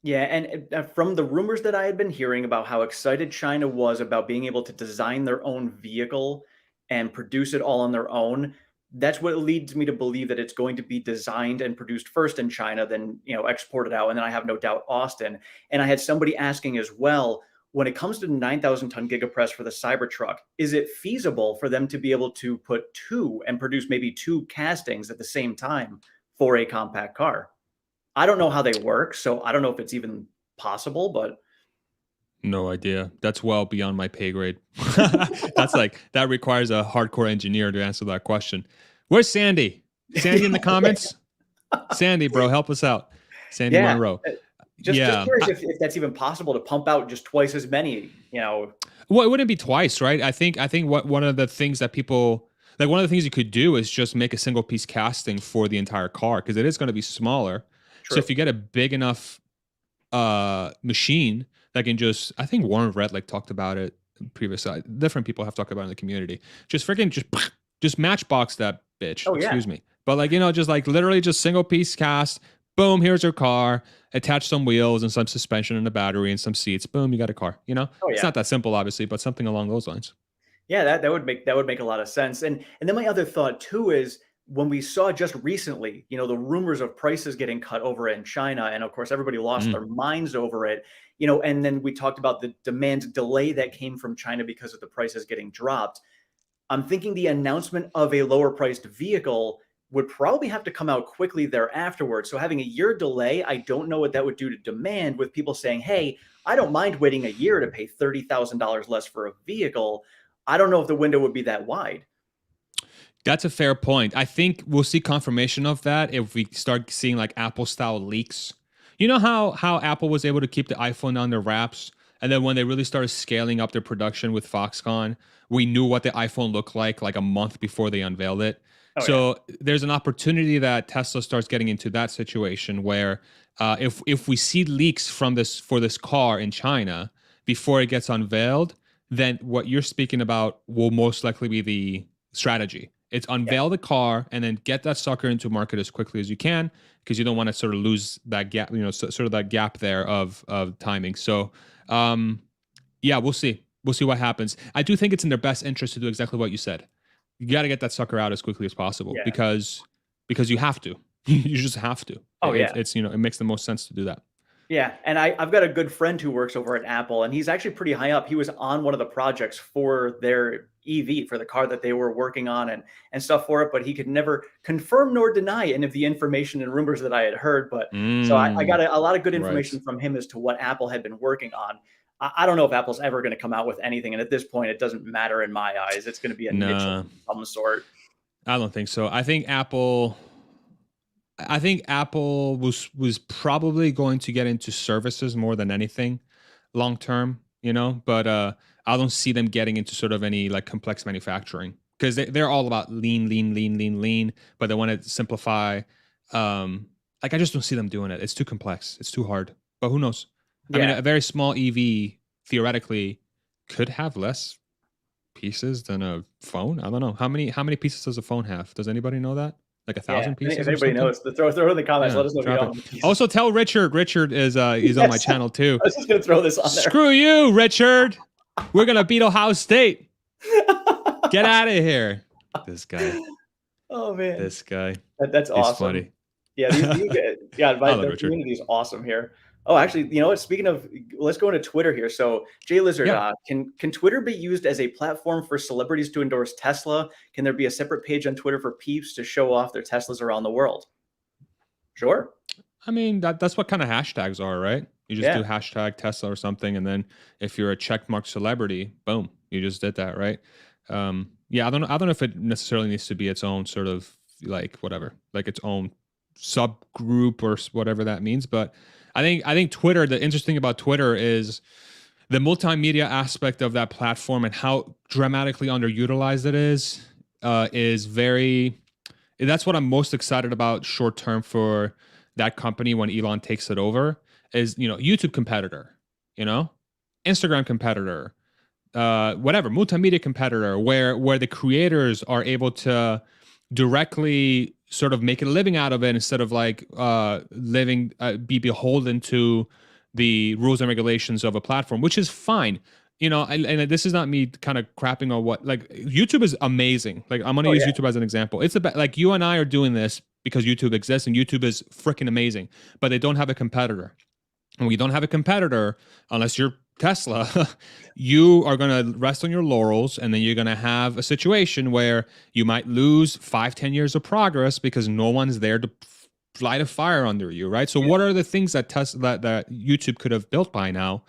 Yeah, and from the rumors that I had been hearing about how excited China was about being able to design their own vehicle and produce it all on their own, that's what leads me to believe that it's going to be designed and produced first in China, then exported out, and then I have no doubt Austin. And I had somebody asking as well, when it comes to the 9,000-ton Gigapress for the Cybertruck, is it feasible for them to be able to put two and produce maybe two castings at the same time for a compact car? I don't know how they work, so I don't know if it's even possible, but no idea. That's well beyond my pay grade. That requires a hardcore engineer to answer that question. Where's Sandy? Sandy in the comments? Sandy, bro, help us out. Sandy Monroe. Just curious if that's even possible to pump out just twice as many, Well, it wouldn't be twice, right? I think one of the things that people, like, one of the things you could do is just make a single piece casting for the entire car, because it is going to be smaller. True. So if you get a big enough machine that can just, I think Warren Red talked about it previously. Different people have talked about it in the community. Just freaking just matchbox that bitch. Excuse me. But just literally just single piece cast. Boom, here's your car. Attach some wheels and some suspension and a battery and some seats. Boom, you got a car. It's not that simple, obviously, but something along those lines. Yeah, that would make a lot of sense. And then my other thought too is, when we saw just recently, the rumors of prices getting cut over in China, and of course everybody lost their minds over it, and then we talked about the demand delay that came from China because of the prices getting dropped. I'm thinking the announcement of a lower priced vehicle would probably have to come out quickly thereafterwards. So having a year delay, I don't know what that would do to demand, with people saying, hey, I don't mind waiting a year to pay $30,000 less for a vehicle. I don't know if the window would be that wide. That's a fair point. I think we'll see confirmation of that if we start seeing like Apple style leaks. You know how Apple was able to keep the iPhone under wraps, and then when they really started scaling up their production with Foxconn, we knew what the iPhone looked like a month before they unveiled it. Oh, So there's an opportunity that Tesla starts getting into that situation where if we see leaks from this for this car in China before it gets unveiled, then what you're speaking about will most likely be the strategy. It's unveil the car and then get that sucker into market as quickly as you can, because you don't want to sort of lose that gap, sort of that gap there of timing. So, yeah, we'll see. We'll see what happens. I do think it's in their best interest to do exactly what you said. You got to get that sucker out as quickly as possible because you have to. You just have to. Oh, yeah. It's it makes the most sense to do that. Yeah, and I've got a good friend who works over at Apple, and he's actually pretty high up. He was on one of the projects for their EV, for the car that they were working on and stuff for it, but he could never confirm nor deny any of the information and rumors that I had heard. But so I got a lot of good information from him as to what Apple had been working on. I don't know if Apple's ever going to come out with anything, and at this point, it doesn't matter in my eyes. It's going to be a niche of some sort. I don't think so. I think Apple was probably going to get into services more than anything long term, but I don't see them getting into sort of any like complex manufacturing, because they're all about lean, but they want to simplify. Like I just don't see them doing it. It's too complex. It's too hard. But who knows? I mean, a very small EV theoretically could have less pieces than a phone. I don't know. How many pieces does a phone have? Does anybody know that? Like 1,000 pieces? If anybody knows, throw in the comments. Let us know if you know. Also, tell Richard. Richard is he's on my channel too. I was just gonna throw this on there. Screw you, Richard. We're gonna beat Ohio State. Get out of here. This guy. Oh man. This guy. That's awesome. He's funny. Yeah, the community is awesome here. Oh, actually, you know what? Speaking of, let's go into Twitter here. So, Jay Lizard, can Twitter be used as a platform for celebrities to endorse Tesla? Can there be a separate page on Twitter for peeps to show off their Teslas around the world? Sure. I mean, that's what kind of hashtags are, right? You just do hashtag Tesla or something, and then if you're a checkmark celebrity, boom, you just did that, right? Yeah, I don't know if it necessarily needs to be its own sort of like whatever, like its own subgroup or whatever that means, but I think Twitter, the interesting about Twitter is the multimedia aspect of that platform and how dramatically underutilized it is very, that's what I'm most excited about short term for that company when Elon takes it over is, YouTube competitor, Instagram competitor, whatever, multimedia competitor, where the creators are able to directly sort of make a living out of it instead of like be beholden to the rules and regulations of a platform, which is fine. And this is not me kind of crapping on what, like, YouTube is amazing. Like, I'm going to use YouTube as an example. It's like you and I are doing this because YouTube exists and YouTube is freaking amazing, but they don't have a competitor. And when you don't have a competitor, unless you're Tesla, you are going to rest on your laurels, and then you're going to have a situation where you might lose 5-10 years of progress because no one's there to light a fire under you, right? So what are the things that that YouTube could have built by now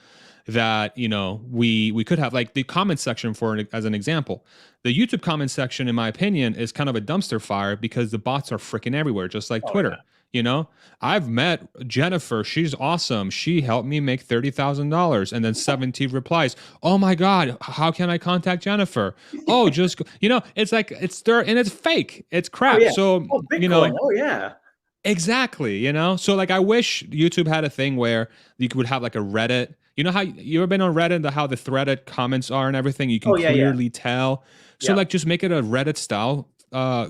that, we could have, like the comment section as an example. The YouTube comment section, in my opinion, is kind of a dumpster fire because the bots are freaking everywhere, just like Twitter. I've met Jennifer. She's awesome. She helped me make $30,000. And then 17 replies, oh my God, how can I contact Jennifer? Oh, just, it's like, it's there and it's fake. It's crap. So, Bitcoin. Oh yeah. Exactly. So like, I wish YouTube had a thing where you would have like a Reddit. How you ever been on Reddit, how the threaded comments are and everything? You can clearly tell. So like, just make it a Reddit style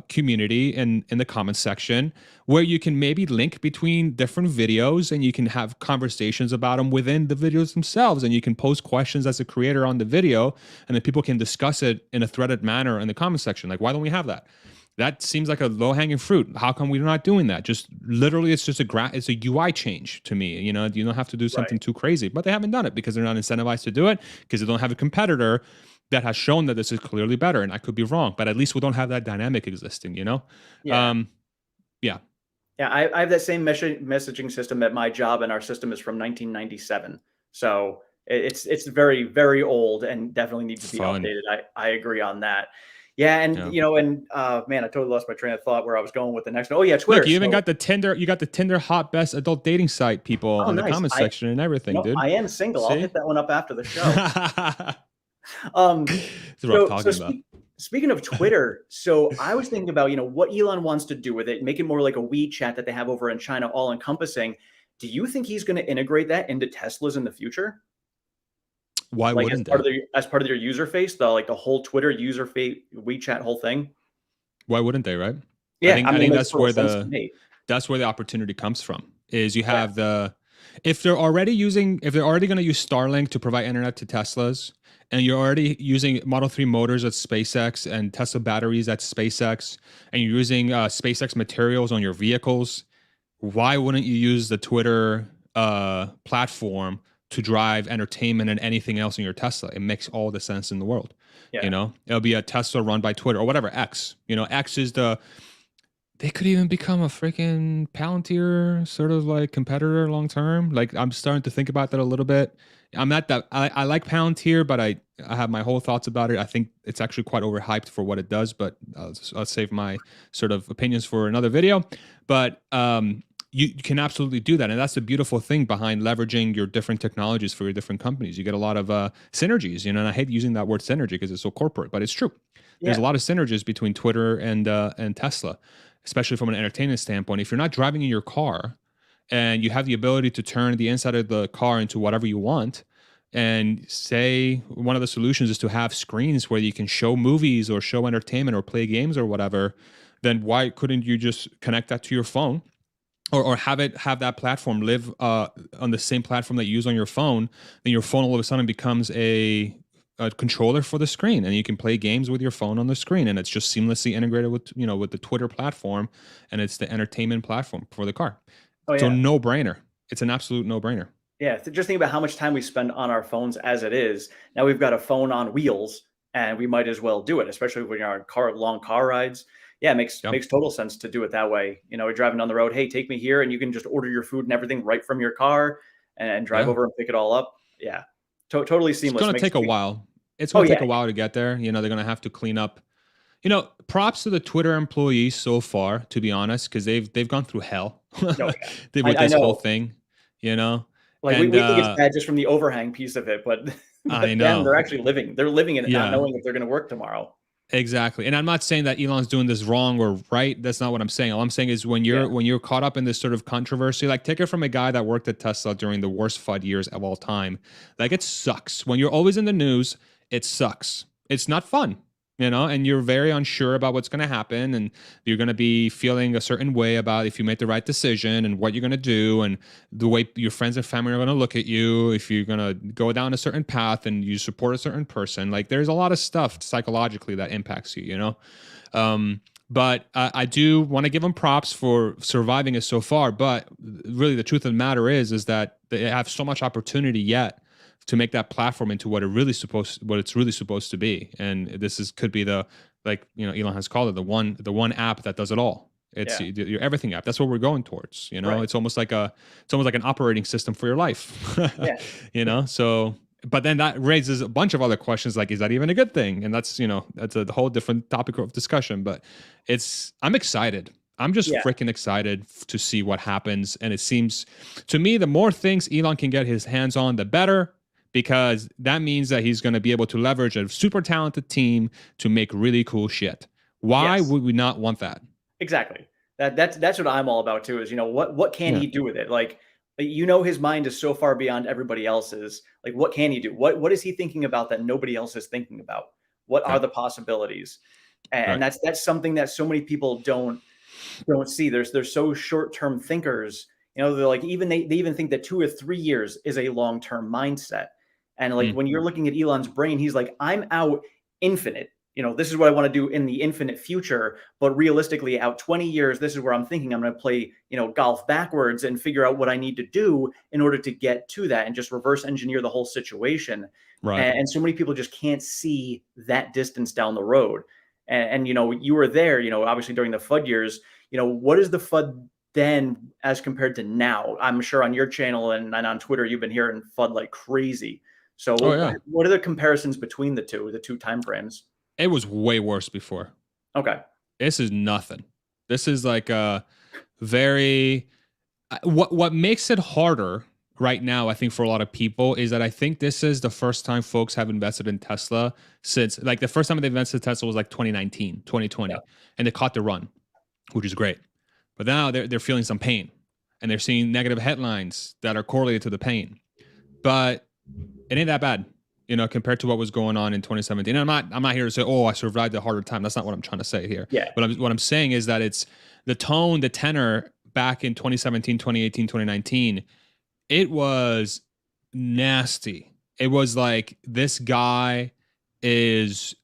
community in the comments section where you can maybe link between different videos and you can have conversations about them within the videos themselves, and you can post questions as a creator on the video, and then people can discuss it in a threaded manner in the comment section. Like, why don't we have that? That seems like a low-hanging fruit. How come we're not doing that? Just literally, it's just it's a UI change to me. You don't have to do something too crazy, but they haven't done it because they're not incentivized to do it, because they don't have a competitor that has shown that this is clearly better, and I could be wrong, but at least we don't have that dynamic existing, you know? Yeah. Yeah. Yeah, I have that same messaging system at my job, and our system is from 1997. So it's very, very old and definitely needs to be Fun. updated. I agree on that. Yeah, and Yeah. man, I totally lost my train of thought where I was going with the next one. Oh yeah, Look, Twitter. you even So got the Tinder hot best adult dating site people oh on the nice. comment section and everything, dude. I am single. I'll See? hit that one up after the show. Um, It's what I'm talking about. Speaking of Twitter, so I was thinking about, what Elon wants to do with it, make it more like a WeChat that they have over in China, all encompassing. Do you think he's going to integrate that into Teslas in the future? Why Like wouldn't they? as part of their user face, the whole Twitter user face, WeChat whole thing? Why wouldn't they, right? Yeah, I mean, I it think makes total sense to me. that's where the opportunity comes from. Is you Yeah. have if they're already going to use Starlink to provide internet to Teslas, and you're already using Model 3 motors at SpaceX and Tesla batteries at SpaceX, and you're using SpaceX materials on your vehicles, why wouldn't you use the Twitter platform to drive entertainment and anything else in your Tesla? It makes all the sense in the world. Yeah. It'll be a Tesla run by Twitter or whatever. X. X is they could even become a freaking Palantir sort of like competitor long term. Like I'm starting to think about that a little bit. I'm not that I like Palantir, but I have my whole thoughts about it. I think it's actually quite overhyped for what it does, but I'll save my sort of opinions for another video. But you can absolutely do that, and that's the beautiful thing behind leveraging your different technologies for your different companies. You get a lot of synergies, and I hate using that word synergy because it's so corporate, but it's true. There's a lot of synergies between Twitter and Tesla, especially from an entertainment standpoint. If you're not driving in your car and you have the ability to turn the inside of the car into whatever you want, and say one of the solutions is to have screens where you can show movies or show entertainment or play games or whatever, then why couldn't you just connect that to your phone? Or have that platform live on the same platform that you use on your phone? Then your phone all of a sudden becomes a controller for the screen, and you can play games with your phone on the screen, and it's just seamlessly integrated with with the Twitter platform, and it's the entertainment platform for the car. Oh So yeah. no brainer. It's an absolute no brainer. Yeah, just think about how much time we spend on our phones as it is. Now we've got a phone on wheels, and we might as well do it, especially when you're on long car rides. Yeah, it makes Yep. makes total sense to do it that way. You're driving down the road. Hey, take me here, and you can just order your food and everything right from your car, and drive Yeah. over and pick it all up. Yeah, totally It's seamless. going to take a while. It's Oh going to yeah, take a while to get there. They're going to have to clean up. Props to the Twitter employees so far, to be honest, because they've gone through hell no, yeah. with I this whole know. thing. Like And we think it's bad just from the overhang piece of it, but I but them, they're know. actually living. They're living in it, not Yeah. knowing if they're going to work tomorrow. Exactly. And I'm not saying that Elon's doing this wrong or right. That's not what I'm saying. All I'm saying is when Yeah. you're caught up in this sort of controversy, like take it from a guy that worked at Tesla during the worst FUD years of all time. Like it sucks. When you're always in the news, it sucks. It's not fun. And you're very unsure about what's going to happen, and you're going to be feeling a certain way about if you make the right decision and what you're going to do, and the way your friends and family are going to look at you if you're going to go down a certain path and you support a certain person. Like there's a lot of stuff psychologically that impacts you. But I do want to give them props for surviving it so far. But really, the truth of the matter is that they have so much opportunity yet to make that platform into what it's really supposed to be. And this could be Elon has called it the one app that does it all. It's Yeah. your everything app. That's what we're going towards. Right. It's almost like an operating system for your life. Yeah. So, but then that raises a bunch of other questions, like, is that even a good thing? And that's a whole different topic of discussion. But I'm excited. I'm just Yeah. freaking excited to see what happens. And it seems to me, the more things Elon can get his hands on, the better, because that means that he's going to be able to leverage a super talented team to make really cool shit. Why Yes. would we not want that? Exactly. That's what I'm all about too, is what can Yeah. he do with it? Like his mind is so far beyond everybody else's. Like what can he do? What is he thinking about that nobody else is thinking about? What are Right. the possibilities? And Right. that's something that so many people don't see. They're so short-term thinkers. They're like they even think that 2 or 3 years is a long-term mindset. And like Mm. when you're looking at Elon's brain, he's like, I'm out infinite. this is what I want to do in the infinite future, but realistically out 20 years, this is where I'm thinking I'm going to play, golf backwards and figure out what I need to do in order to get to that and just reverse engineer the whole situation. Right. And so many people just can't see that distance down the road. And you were there, obviously during the FUD years, what is the FUD then as compared to now? I'm sure on your channel and on Twitter, you've been hearing FUD like crazy. So Oh yeah. what are the comparisons between the two time frames? It was way worse before. Okay. This is nothing. This is like a very what makes it harder right now, I think, for a lot of people is that I think this is the first time folks have invested in Tesla since, like, the first time they invested in Tesla was like 2019, 2020, Yeah. and they caught the run, which is great. But now they're feeling some pain, and they're seeing negative headlines that are correlated to the pain. But it ain't that bad, compared to what was going on in 2017. And I'm not here to say, oh, I survived a harder time. That's not what I'm trying to say here. Yeah. But what I'm saying is that it's the tone, the tenor back in 2017, 2018, 2019, it was nasty. It was like, this guy is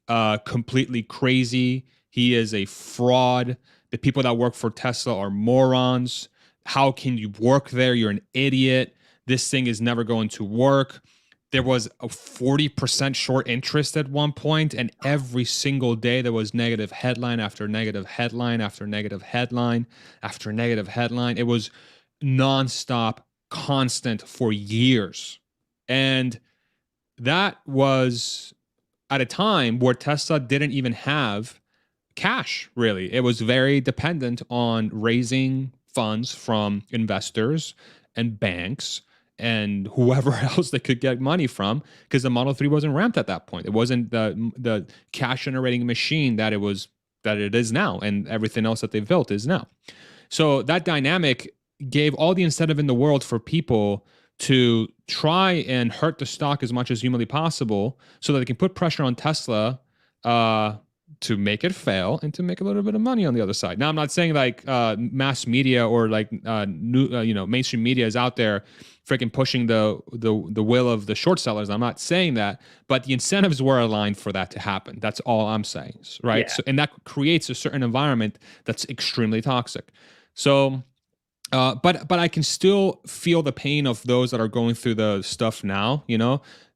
completely crazy. He is a fraud. The people that work for Tesla are morons. How can you work there? You're an idiot. This thing is never going to work. There was a 40% short interest at one point, and every single day there was negative headline after negative headline after negative headline after negative headline. It was nonstop, constant for years. And that was at a time where Tesla didn't even have cash, really. It was very dependent on raising funds from investors and banks and whoever else they could get money from, because the Model 3 wasn't ramped at that point. It wasn't the cash generating machine that it is now, and everything else that they've built is now. So that dynamic gave all the incentive in the world for people to try and hurt the stock as much as humanly possible so that they can put pressure on Tesla to make it fail and to make a little bit of money on the other side. Now, I'm not saying like mass media or like mainstream media is out there freaking pushing the will of the short sellers. I'm not saying that, but the incentives were aligned for that to happen. That's all I'm saying, right? Yeah. So, and that creates a certain environment that's extremely toxic. So, but I can still feel the pain of those that are going through the stuff now.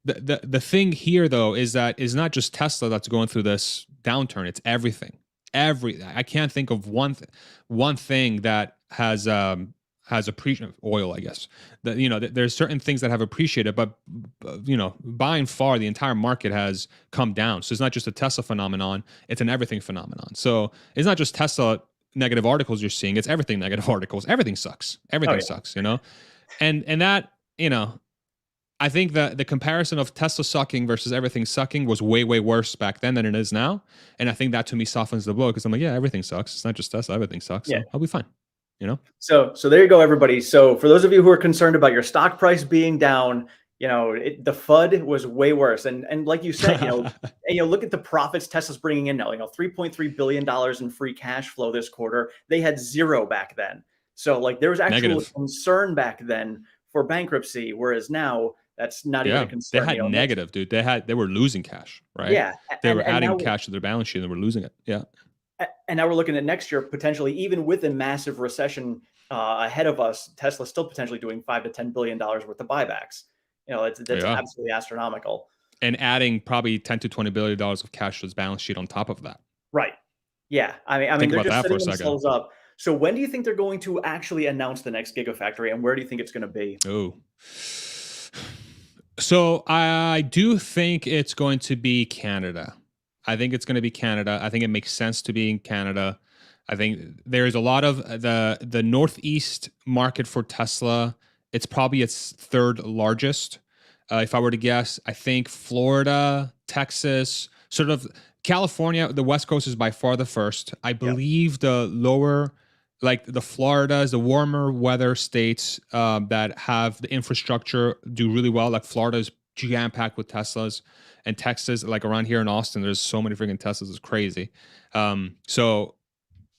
The thing here though is that it's not just Tesla that's going through this downturn. It's everything. I can't think of one thing that has appreciated. Oil, I guess. There's certain things that have appreciated, but by and far the entire market has come down. So it's not just a Tesla phenomenon; it's an everything phenomenon. So it's not just Tesla negative articles you're seeing, it's everything negative articles. Everything sucks. Everything sucks, and that, I think that the comparison of Tesla sucking versus everything sucking was way, way worse back then than it is now. And I think that to me softens the blow, because I'm like, yeah, everything sucks. It's not just Tesla, everything sucks. So I'll be fine. So there you go, everybody. So for those of you who are concerned about your stock price being down, the FUD was way worse. And like you said, look at the profits Tesla's bringing in now. $3.3 billion in free cash flow this quarter. They had zero back then. So like there was actual concern back then for bankruptcy, whereas now that's not even a concern. They had negative, dude. They were losing cash, right? Yeah. They were adding cash to their balance sheet and they were losing it. Yeah. And now we're looking at next year, potentially, even with a massive recession ahead of us, Tesla's still potentially doing $5 to $10 billion worth of buybacks. That's absolutely astronomical. And adding probably $10 to $20 billion of cash to his balance sheet on top of that. Right. Yeah. I mean, they're just setting themselves up. So when do you think they're going to actually announce the next Gigafactory, and where do you think it's going to be? Oh. So I do think it's going to be Canada. I think it's going to be Canada. I think it makes sense to be in Canada. I think there's a lot of the Northeast market for Tesla. It's probably its third largest. If I were to guess, I think Florida, Texas, sort of California, the West Coast is by far the first. I believe the lower, like the Floridas, the warmer weather states that have the infrastructure do really well. Like Florida is jam-packed with Teslas. And Texas, like around here in Austin, there's so many freaking Teslas. It's crazy. So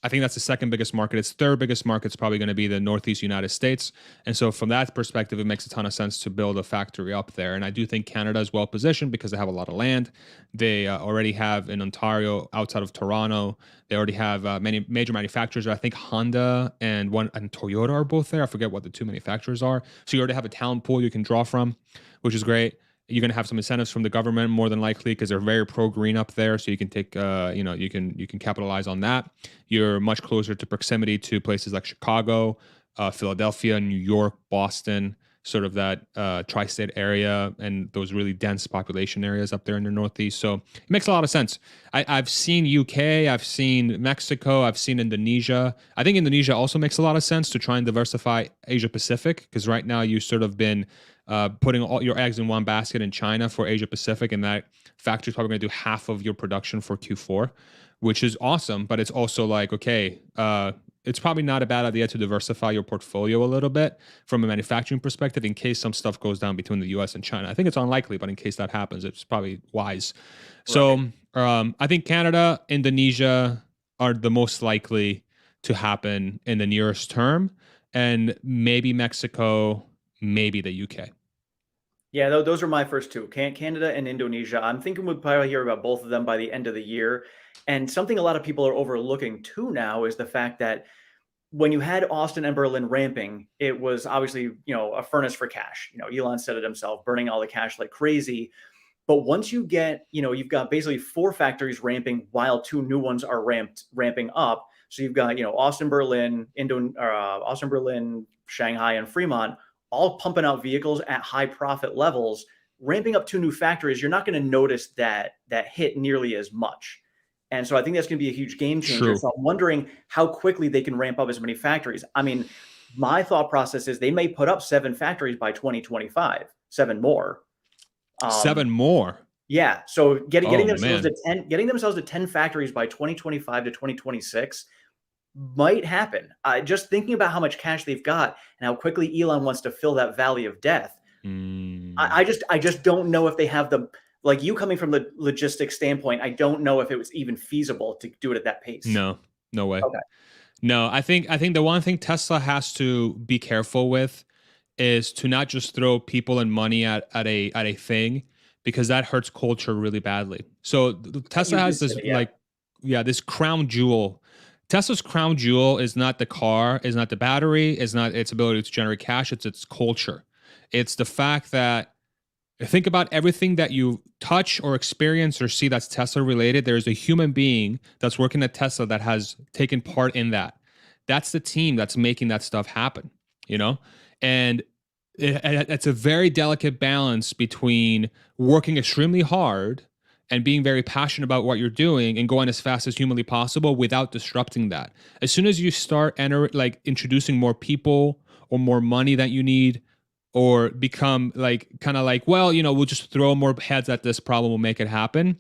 I think that's the second biggest market. Its third biggest market is probably going to be the Northeast United States. And so from that perspective, it makes a ton of sense to build a factory up there. And I do think Canada is well positioned because they have a lot of land. They already have in Ontario, outside of Toronto, they already have many major manufacturers. I think Honda and Toyota are both there. I forget what the two manufacturers are. So you already have a talent pool you can draw from, which is great. You're going to have some incentives from the government more than likely because they're very pro green up there. So you can take, you can capitalize on that. You're much closer to proximity to places like Chicago, Philadelphia, New York, Boston, sort of that tri-state area and those really dense population areas up there in the Northeast. So it makes a lot of sense. I've seen UK, I've seen Mexico, I've seen Indonesia. I think Indonesia also makes a lot of sense to try and diversify Asia Pacific because right now you sort of been putting all your eggs in one basket in China for Asia Pacific, and that factory is probably going to do half of your production for Q4, which is awesome. But it's also like, okay, it's probably not a bad idea to diversify your portfolio a little bit from a manufacturing perspective in case some stuff goes down between the US and China. I think it's unlikely, but in case that happens, it's probably wise. So I think Canada, Indonesia are the most likely to happen in the nearest term, and maybe Mexico, maybe the UK. Yeah, those are my first two, Canada and Indonesia. I'm thinking we'll probably hear about both of them by the end of the year. And something a lot of people are overlooking too now is the fact that when you had Austin and Berlin ramping, it was obviously, a furnace for cash. Elon said it himself, burning all the cash like crazy. But once you get, you've got basically 4 factories ramping while 2 new ones are ramping up. So you've got, Austin, Berlin, Shanghai, and Fremont all pumping out vehicles at high profit levels. Ramping up 2 new factories, you're not going to notice that hit nearly as much. And so I think that's going to be a huge game changer. True. So I'm wondering how quickly they can ramp up as many factories. I mean, my thought process is they may put up 7 factories by 2025, 7 more. 7 more. Yeah. So getting themselves to 10 factories by 2025 to 2026 might happen. Just thinking about how much cash they've got and how quickly Elon wants to fill that valley of death. I just don't know if they have the, like, you coming from the logistics standpoint, I don't know if it was even feasible to do it at that pace. No way. Okay. No, I think the one thing Tesla has to be careful with is to not just throw people and money at a thing, because that hurts culture really badly. So Tesla has this this crown jewel. Tesla's crown jewel is not the car, is not the battery, is not its ability to generate cash. It's its culture. It's the fact that, think about everything that you touch or experience or see that's Tesla related. There's a human being that's working at Tesla that has taken part in that. That's the team that's making that stuff happen, And it's a very delicate balance between working extremely hard and being very passionate about what you're doing and going as fast as humanly possible without disrupting that. As soon as you start introducing more people or more money that you need, or become we'll just throw more heads at this problem, we'll make it happen.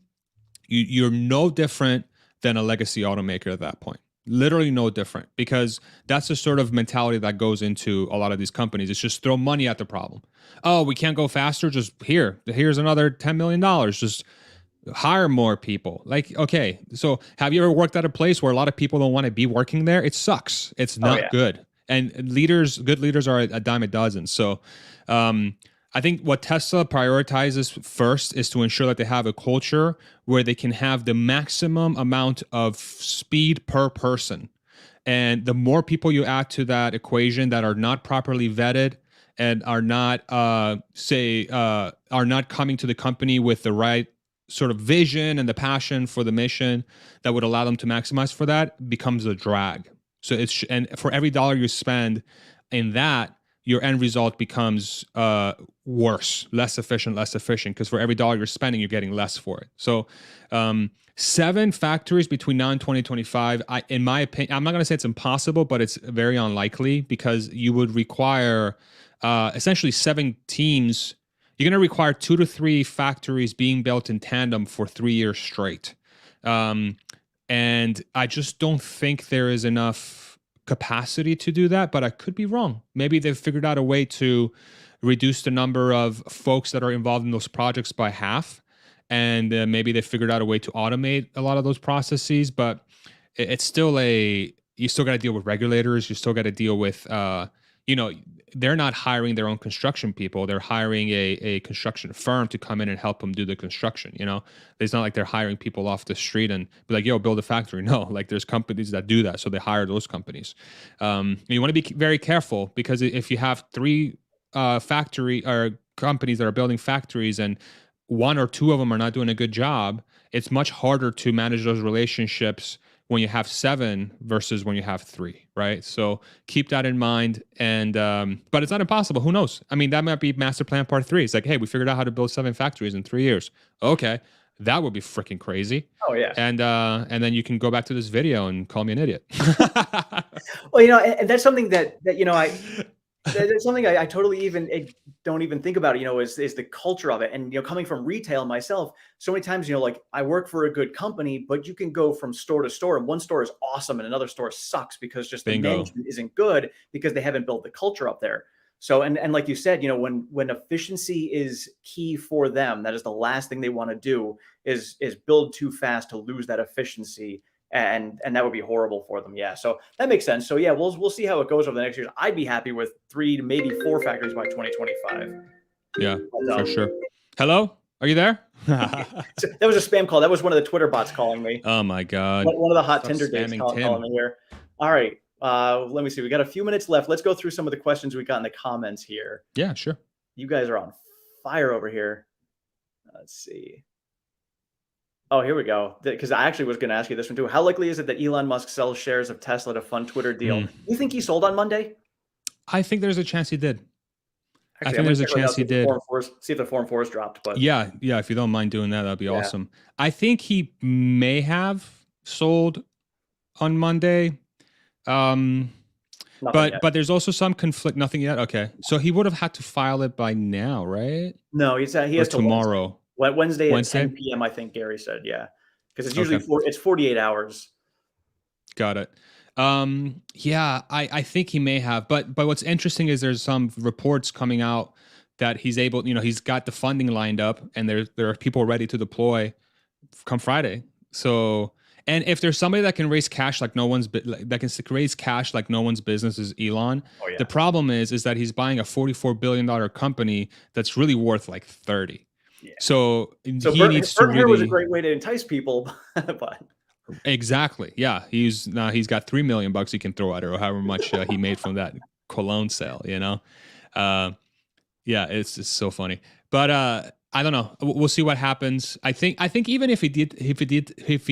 You're no different than a legacy automaker at that point. Literally no different, because that's the sort of mentality that goes into a lot of these companies. It's just throw money at the problem. Oh, we can't go faster? Just here's another $10 million. Just hire more people. Like, okay, so have you ever worked at a place where a lot of people don't want to be working there? It sucks. It's not good. And good leaders are a dime a dozen. So I think what Tesla prioritizes first is to ensure that they have a culture where they can have the maximum amount of speed per person. And the more people you add to that equation that are not properly vetted and are not, are not coming to the company with the right sort of vision and the passion for the mission that would allow them to maximize for that, becomes a drag. So and for every dollar you spend in that, your end result becomes worse, less efficient, because for every dollar you're spending, you're getting less for it. So 7 factories between now and 2025, in my opinion, I'm not going to say it's impossible, but it's very unlikely, because you would require essentially 7 teams. You're going to require 2 to 3 factories being built in tandem for 3 years straight. And I just don't think there is enough capacity to do that, but I could be wrong. Maybe they've figured out a way to reduce the number of folks that are involved in those projects by half. And maybe they figured out a way to automate a lot of those processes, but it's still you still got to deal with regulators. You still got to deal with, you know, they're not hiring their own construction people. They're hiring a construction firm to come in and help them do the construction. You know, it's not like they're hiring people off the street and be like, yo, build a factory. No, like there's companies that do that. So they hire those companies. You want to be very careful, because if you have three factory or companies that are building factories and one or two of them are not doing a good job, it's much harder to manage those relationships when you have 7 versus when you have 3, right? So keep that in mind. And but it's not impossible. Who knows? I mean, that might be master plan part 3. It's like, hey, we figured out how to build 7 factories in 3 years. Okay, that would be freaking crazy. Oh yeah. And then you can go back to this video and call me an idiot. Well, you know, and that's something that you know, that's something I totally don't even think about, you know, is the culture of it. And, you know, coming from retail myself, so many times, you know, like I work for a good company, but you can go from store to store and one store is awesome and another store sucks because just the management isn't good because they haven't built the culture up there. So, and like you said, you know, when efficiency is key for them, that is the last thing they want to do is build too fast to lose that efficiency. And that would be horrible for them. Yeah. So that makes sense. So yeah, we'll see how it goes over the next years. I'd be happy with 3 to maybe 4 factories by 2025. Yeah, for sure. Hello? Are you there? So that was a spam call. That was one of the Twitter bots calling me. Oh my God. One of the hot Tinder dates calling me here. All right. Let me see. We got a few minutes left. Let's go through some of the questions we got in the comments here. Yeah, sure. You guys are on fire over here. Let's see. Oh, here we go. Because I actually was going to ask you this one too. How likely is it that Elon Musk sells shares of Tesla to fund Twitter deal? You think he sold on Monday? I think there's a chance he did. Actually, I think there's a chance he did. See if the Form 4 is dropped. But yeah, if you don't mind doing that, that'd be awesome. I think he may sold on Monday. But there's also some conflict. Nothing yet. Okay, so he would have had to file it by now, right? No, he has tomorrow. Wednesday at 10 p.m. I think Gary said, yeah, because it's usually it's 48 hours. Got it. Yeah, I think he may have, but what's interesting is there's some reports coming out that he's able, you know, he's got the funding lined up, and there are people ready to deploy come Friday. So, and if there's somebody that can raise cash like no one's raise cash like no one's business, is Elon. Oh, yeah. The problem is that he's buying a $44 billion company that's really worth like 30. Yeah. So he needs to really. Was a great way to entice people, but. Exactly. Yeah. He's got $3 million he can throw at her, or however much he made from that cologne sale, you know? Yeah, it's just so funny. But I don't know. We'll see what happens. I think even if he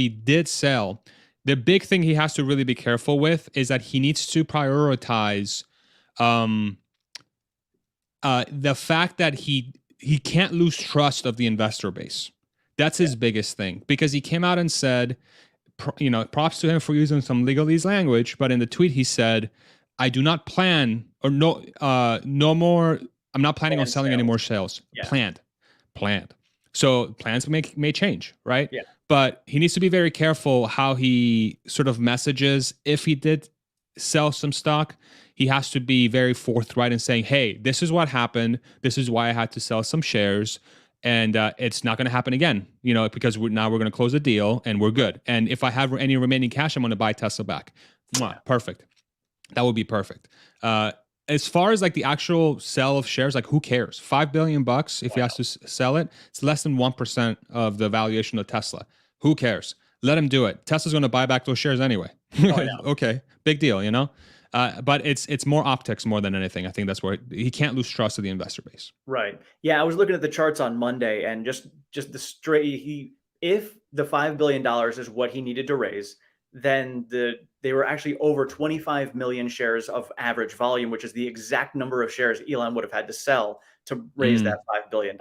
did sell, the big thing he has to really be careful with is that he needs to prioritize the fact that he can't lose trust of the investor base. That's his biggest thing, because he came out and said, you know, props to him for using some legalese language, but in the tweet he said, I do not plan or no more. I'm not planning on selling any more shares. Yeah. Planned. So plans may change, right? Yeah. But he needs to be very careful how he sort of messages. If he did sell some stock, he has to be very forthright in saying, hey, this is what happened. This is why I had to sell some shares. And it's not going to happen again, you know, because now we're going to close the deal and we're good. And if I have any remaining cash, I'm going to buy Tesla back. Mwah, perfect. That would be perfect. As far as like the actual sell of shares, like who cares? $5 billion if he has to sell it, it's less than 1% of the valuation of Tesla. Who cares? Let him do it. Tesla's going to buy back those shares anyway. Okay, big deal, you know? But it's more optics more than anything. I think that's where he can't lose trust of the investor base. Right. Yeah, I was looking at the charts on Monday, and just the straight. If the $5 billion is what he needed to raise, then they were actually over 25 million shares of average volume, which is the exact number of shares Elon would have had to sell to raise that $5 billion.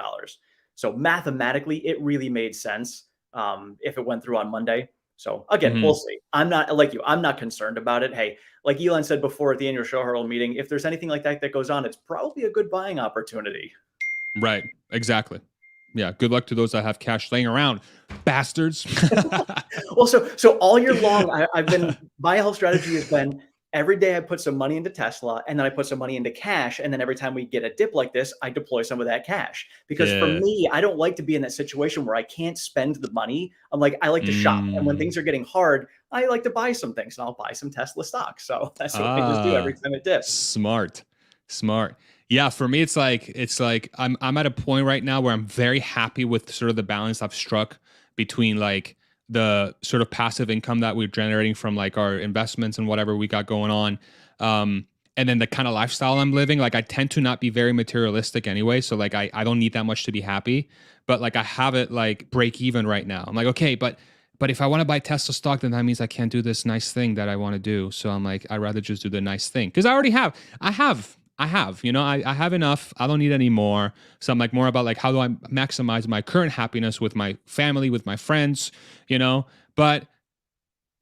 So mathematically, it really made sense if it went through on Monday. So again, we'll see. I'm not like you. I'm not concerned about it. Hey, like Elon said before at the annual shareholder meeting, if there's anything like that goes on, it's probably a good buying opportunity. Right. Exactly. Yeah. Good luck to those that have cash laying around, bastards. Well, so all year long, I've been, my whole strategy has been every day I put some money into Tesla, and then I put some money into cash. And then every time we get a dip like this, I deploy some of that cash, because for me, I don't like to be in that situation where I can't spend the money. I like to shop. And when things are getting hard, I like to buy some things, and I'll buy some Tesla stock. So that's what I just do every time it dips. Smart. Yeah, for me, it's like I'm at a point right now where I'm very happy with sort of the balance I've struck between like the sort of passive income that we're generating from like our investments and whatever we got going on. And then the kind of lifestyle I'm living. Like I tend to not be very materialistic anyway. So like I don't need that much to be happy. But like I have it like break even right now. I'm like, okay, but if I want to buy Tesla stock, then that means I can't do this nice thing that I want to do. So I'm like, I'd rather just do the nice thing. Because I already have. I have, you know, I have enough. I don't need any more. So I'm like more about like how do I maximize my current happiness with my family, with my friends, you know? But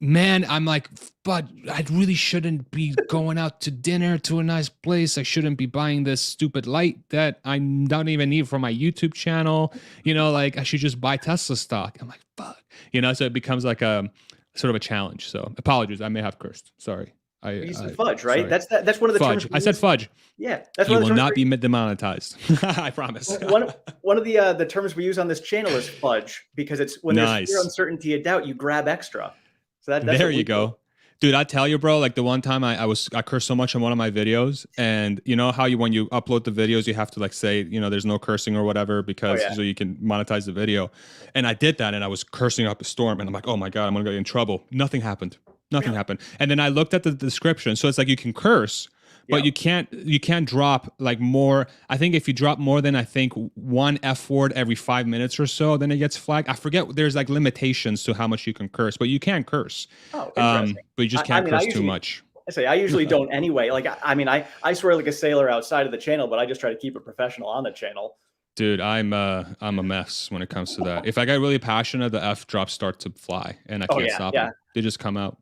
man, I'm like, but I really shouldn't be going out to dinner to a nice place. I shouldn't be buying this stupid light that I don't even need for my YouTube channel. You know, like I should just buy Tesla stock. I'm like, fuck, you know, so it becomes like a sort of a challenge. So apologies. I may have cursed. Sorry. You said fudge, right? Sorry. That's one of the fudge. terms. I said fudge. Yeah, that's you will not be demonetized. I promise. One of the terms we use on this channel is fudge because it's when there's fear, uncertainty, and doubt, you grab extra. So that's there you go. Dude, I tell you, bro, like the one time I cursed so much on one of my videos, and you know how when you upload the videos, you have to like say, you know, there's no cursing or whatever because so you can monetize the video. And I did that and I was cursing up a storm and I'm like, oh my God, I'm gonna get in trouble. Nothing happened. Happened. And then I looked at the description. So it's like you can curse, but you can't drop like more. I think if you drop more than I think one F word every 5 minutes or so, then it gets flagged. I forget there's like limitations to how much you can curse, but you can curse. Oh, interesting. But you just can't curse too much. I usually don't anyway. Like I swear like a sailor outside of the channel, but I just try to keep it professional on the channel. Dude, I'm a mess when it comes to that. If I get really passionate, the F drops start to fly and I can't stop them. They just come out.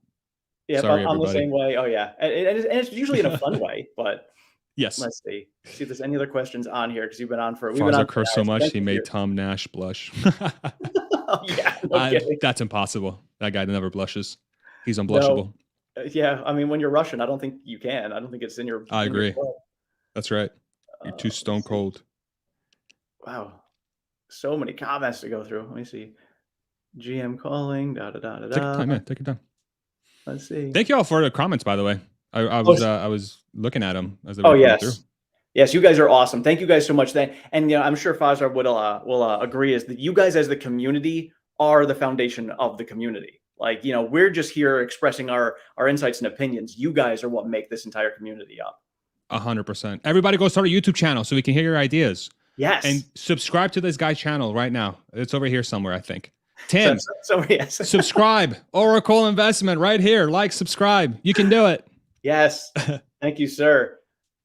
Yeah, sorry, I'm the same way. Oh yeah, and it's usually in a fun way. But yes, let's see if there's any other questions on here because you've been on for. Farzad cursed so much he made Tom Nash blush. Oh, yeah, no that's impossible. That guy never blushes. He's unblushable. No. Yeah, I mean, when you're Russian, I don't think you can. I don't think it's in your. I agree. That's right. You're too stone cold. Wow, so many comments to go through. Let me see. GM calling. Take your time, man. Take your time. Let's see. Thank you all for the comments, by the way. I was looking at them as they were coming through. Yes, you guys are awesome. Thank you guys so much. And you know, I'm sure Farzad will agree is that you guys as the community are the foundation of the community. Like, you know, we're just here expressing our insights and opinions. You guys are what make this entire community up. 100%. Everybody go start a YouTube channel so we can hear your ideas. Yes. And subscribe to this guy's channel right now. It's over here somewhere, I think. Tim, yes. subscribe. Oracle Investment right here. Like, subscribe. You can do it. Yes. Thank you, sir.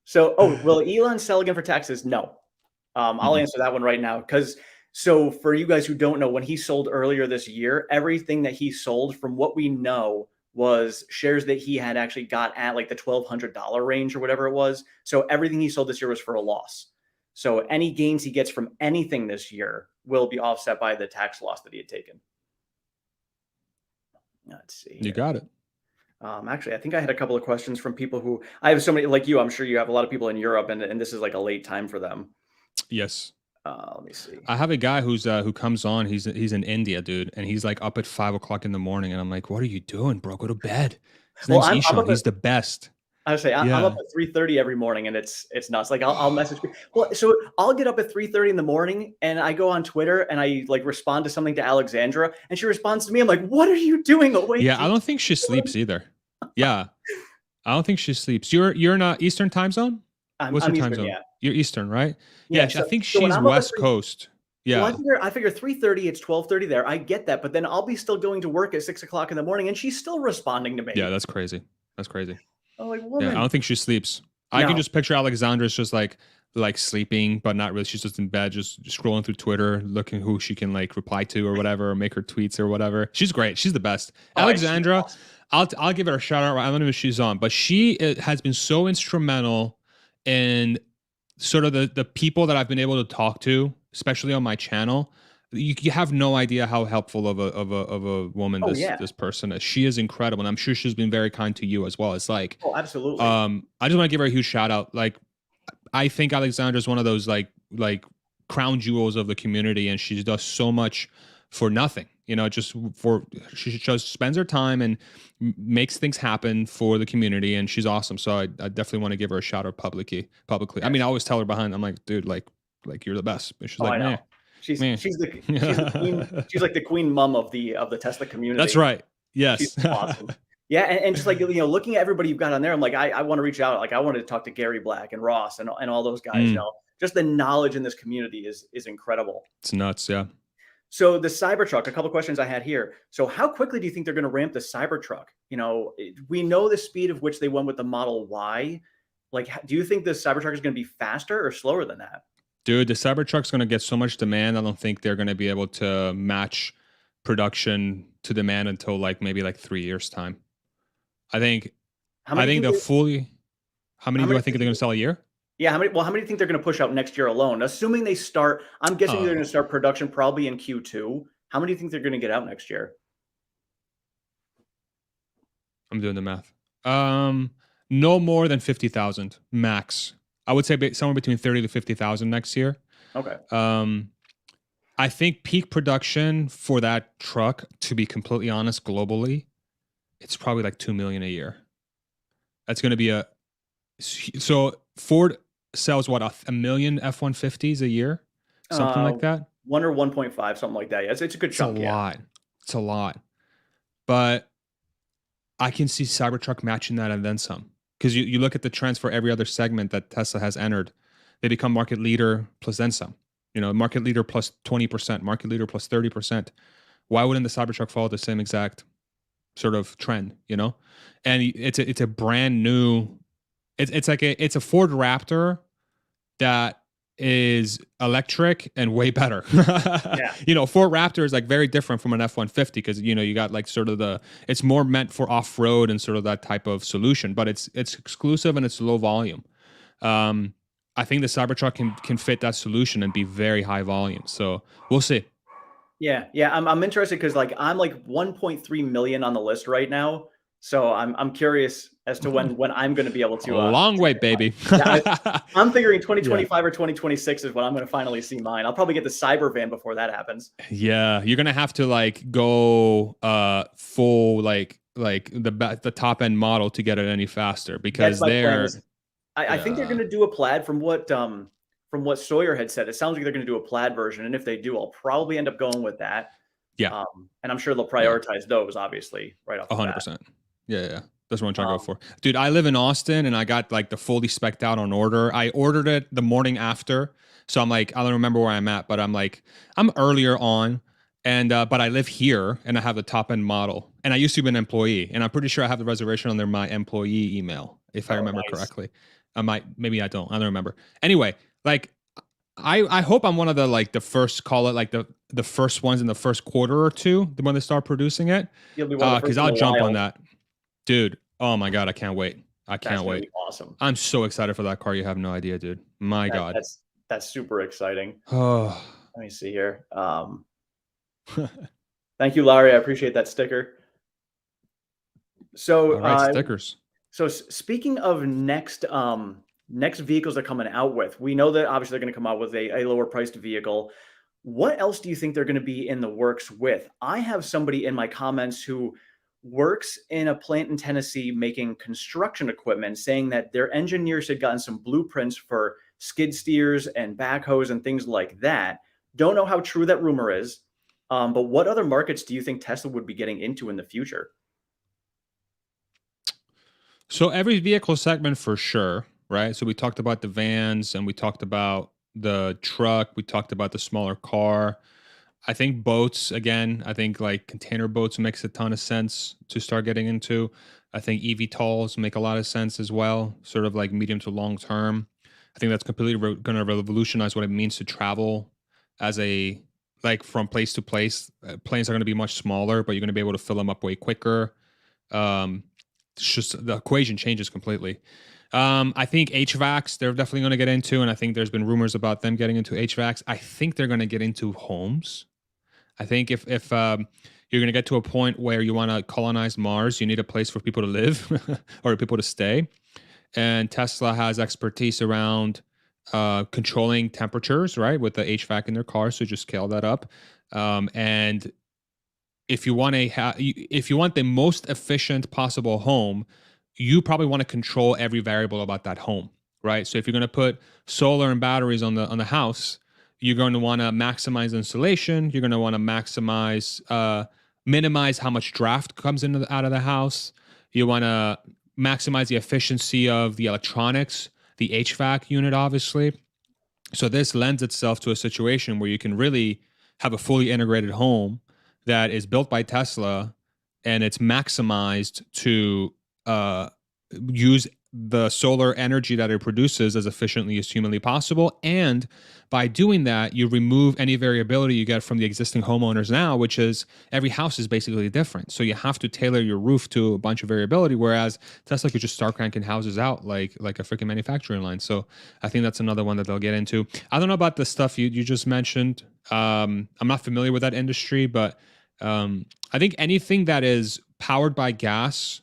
So, will Elon sell again for taxes? No. I'll answer that one right now. So for you guys who don't know, when he sold earlier this year, everything that he sold from what we know was shares that he had actually got at like the $1,200 range or whatever it was. So everything he sold this year was for a loss. So any gains he gets from anything this year will be offset by the tax loss that he had taken. Let's see. You got it. Actually, I think I had a couple of questions from people who I have somebody like you. I'm sure you have a lot of people in Europe, and this is like a late time for them. Yes. Let me see. I have a guy who comes on. He's in India, dude, and he's like up at 5 o'clock in the morning, and I'm like, "What are you doing, bro? Go to bed." His name's Ishan. He's the best. I'm up at 3:30 every morning, and it's nuts. Like I'll message people. Well, so I'll get up at 3:30 in the morning, and I go on Twitter and I like respond to something to Alexandra, and she responds to me. I'm like, "What are you doing awake?" Yeah, I don't think she sleeps either. Yeah, I don't think she sleeps. You're in a Eastern time zone. What's your time zone? Yeah. You're Eastern, right? Yeah, I think she's West Coast. Yeah. Well, I figure 3:30, it's 12:30 there. I get that, but then I'll be still going to work at 6 o'clock in the morning, and she's still responding to me. Yeah, that's crazy. That's crazy. I'm like, yeah, I don't think she sleeps. No. I can just picture Alexandra's just like sleeping, but not really. She's just in bed, just scrolling through Twitter, looking who she can like reply to or whatever, or make her tweets or whatever. She's great. She's the best. Alexandra, awesome. I'll give her a shout out. I don't know if she's on, but she has been so instrumental in sort of the people that I've been able to talk to, especially on my channel. You have no idea how helpful of a woman this person is. She is incredible, and I'm sure she's been very kind to you as well. It's like, absolutely. I just want to give her a huge shout out. Like, I think Alexandra is one of those like crown jewels of the community, and she does so much for nothing. just for she just spends her time and makes things happen for the community, and she's awesome. So I definitely want to give her a shout out publicly. Yes. I mean, I always tell her behind, I'm like, dude, like you're the best. And she's like, I know. man, She's man. the queen. She's like the queen mum of the Tesla community. That's right. She's Yes. awesome. Yeah, and just like looking at everybody you've got on there, I'm like, I want to reach out. Like, I wanted to talk to Gary Black and Ross and all those guys. Just the knowledge in this community is incredible. It's nuts. Yeah. So the Cybertruck, a couple questions I had here. So how quickly do you think they're going to ramp the Cybertruck? We know the speed of which they went with the Model Y. Like, do you think the Cybertruck is going to be faster or slower than that? Dude, the Cybertruck's going to get so much demand. I don't think they're going to be able to match production to demand until maybe 3 years time. I think How many do I think they're going to sell a year? Yeah, how many do you think they're going to push out next year alone? Assuming they start, I'm guessing they're going to start production probably in Q2. How many do you think they're going to get out next year? I'm doing the math. No more than 50,000 max. I would say somewhere between 30 to 50,000 next year. Okay. I think peak production for that truck, to be completely honest, globally, it's probably like 2 million a year. That's going to be so Ford sells what, a million F-150s a year, something like that. 1 or 1.5, something like that. Yeah, it's a good chunk. It's a lot, but I can see Cybertruck matching that and then some. Because you look at the trends for every other segment that Tesla has entered, they become market leader plus then some. Market leader plus 20%, market leader plus 30%. Why wouldn't the Cybertruck follow the same exact sort of trend? And it's a brand new. It's a Ford Raptor that is electric and way better. Yeah. Ford Raptor is very different from an F-150 because you got sort of it's more meant for off-road and sort of that type of solution, but it's exclusive and it's low volume. I think the Cybertruck can fit that solution and be very high volume. So we'll see. Yeah. I'm interested because I'm 1.3 million on the list right now. So I'm curious as to when I'm going to be able to. A long way, baby. I'm figuring 2025 or 2026 is when I'm going to finally see mine. I'll probably get the Cybervan before that happens. Yeah, you're gonna have to go full the top end model to get it any faster because I think they're going to do a plaid from what Sawyer had said. It sounds like they're going to do a plaid version, and if they do, I'll probably end up going with that. Yeah, and I'm sure they'll prioritize those obviously right off. 100%. Yeah. That's what I'm trying to go for. Dude, I live in Austin and I got the fully spec'd out on order. I ordered it the morning after. So I'm I don't remember where I'm at, but I'm earlier on. And but I live here and I have the top end model. And I used to be an employee. And I'm pretty sure I have the reservation under my employee email, if I remember correctly. Maybe I don't. I don't remember. Anyway, I hope I'm one of the first, call it the first ones in the first quarter or two when they start producing it. You'll be one of the first because I'll jump on that. Dude, oh my God, I can't wait. I can't wait. Awesome. I'm so excited for that car. You have no idea, dude. My God. That's super exciting. Oh. Let me see here. Thank you, Larry. I appreciate that sticker. So, all right, stickers. So speaking of next vehicles they're coming out with, we know that obviously they're going to come out with a lower priced vehicle. What else do you think they're going to be in the works with? I have somebody in my comments who works in a plant in Tennessee making construction equipment, saying that their engineers had gotten some blueprints for skid steers and backhoes and things like that. Don't know how true that rumor is, but what other markets do you think Tesla would be getting into in the future? So every vehicle segment for sure, right? So we talked about the vans and we talked about the truck, we talked about the smaller car. I think boats, again, I think container boats makes a ton of sense to start getting into. I think eVTOLs make a lot of sense as well, sort of medium to long term. I think that's completely going to revolutionize what it means to travel as from place to place. Planes are going to be much smaller, but you're going to be able to fill them up way quicker. It's just the equation changes completely. I think HVACs, they're definitely going to get into, and I think there's been rumors about them getting into HVACs. I think they're going to get into homes. I think if you're going to get to a point where you want to colonize Mars, you need a place for people to live or people to stay. And Tesla has expertise around controlling temperatures, right, with the HVAC in their cars. So just scale that up. And if you want if you want the most efficient possible home, you probably want to control every variable about that home, right? So if you're going to put solar and batteries on the house, you're going to want to maximize insulation. You're going to want to minimize how much draft comes out of the house. You want to maximize the efficiency of the electronics, the HVAC unit, obviously. So this lends itself to a situation where you can really have a fully integrated home that is built by Tesla, and it's maximized to use the solar energy that it produces as efficiently as humanly possible. And by doing that, you remove any variability you get from the existing homeowners now, which is every house is basically different. So you have to tailor your roof to a bunch of variability, whereas Tesla could just start cranking houses out like a freaking manufacturing line. So I think that's another one that they'll get into. I don't know about the stuff you just mentioned. I'm not familiar with that industry, but I think anything that is powered by gas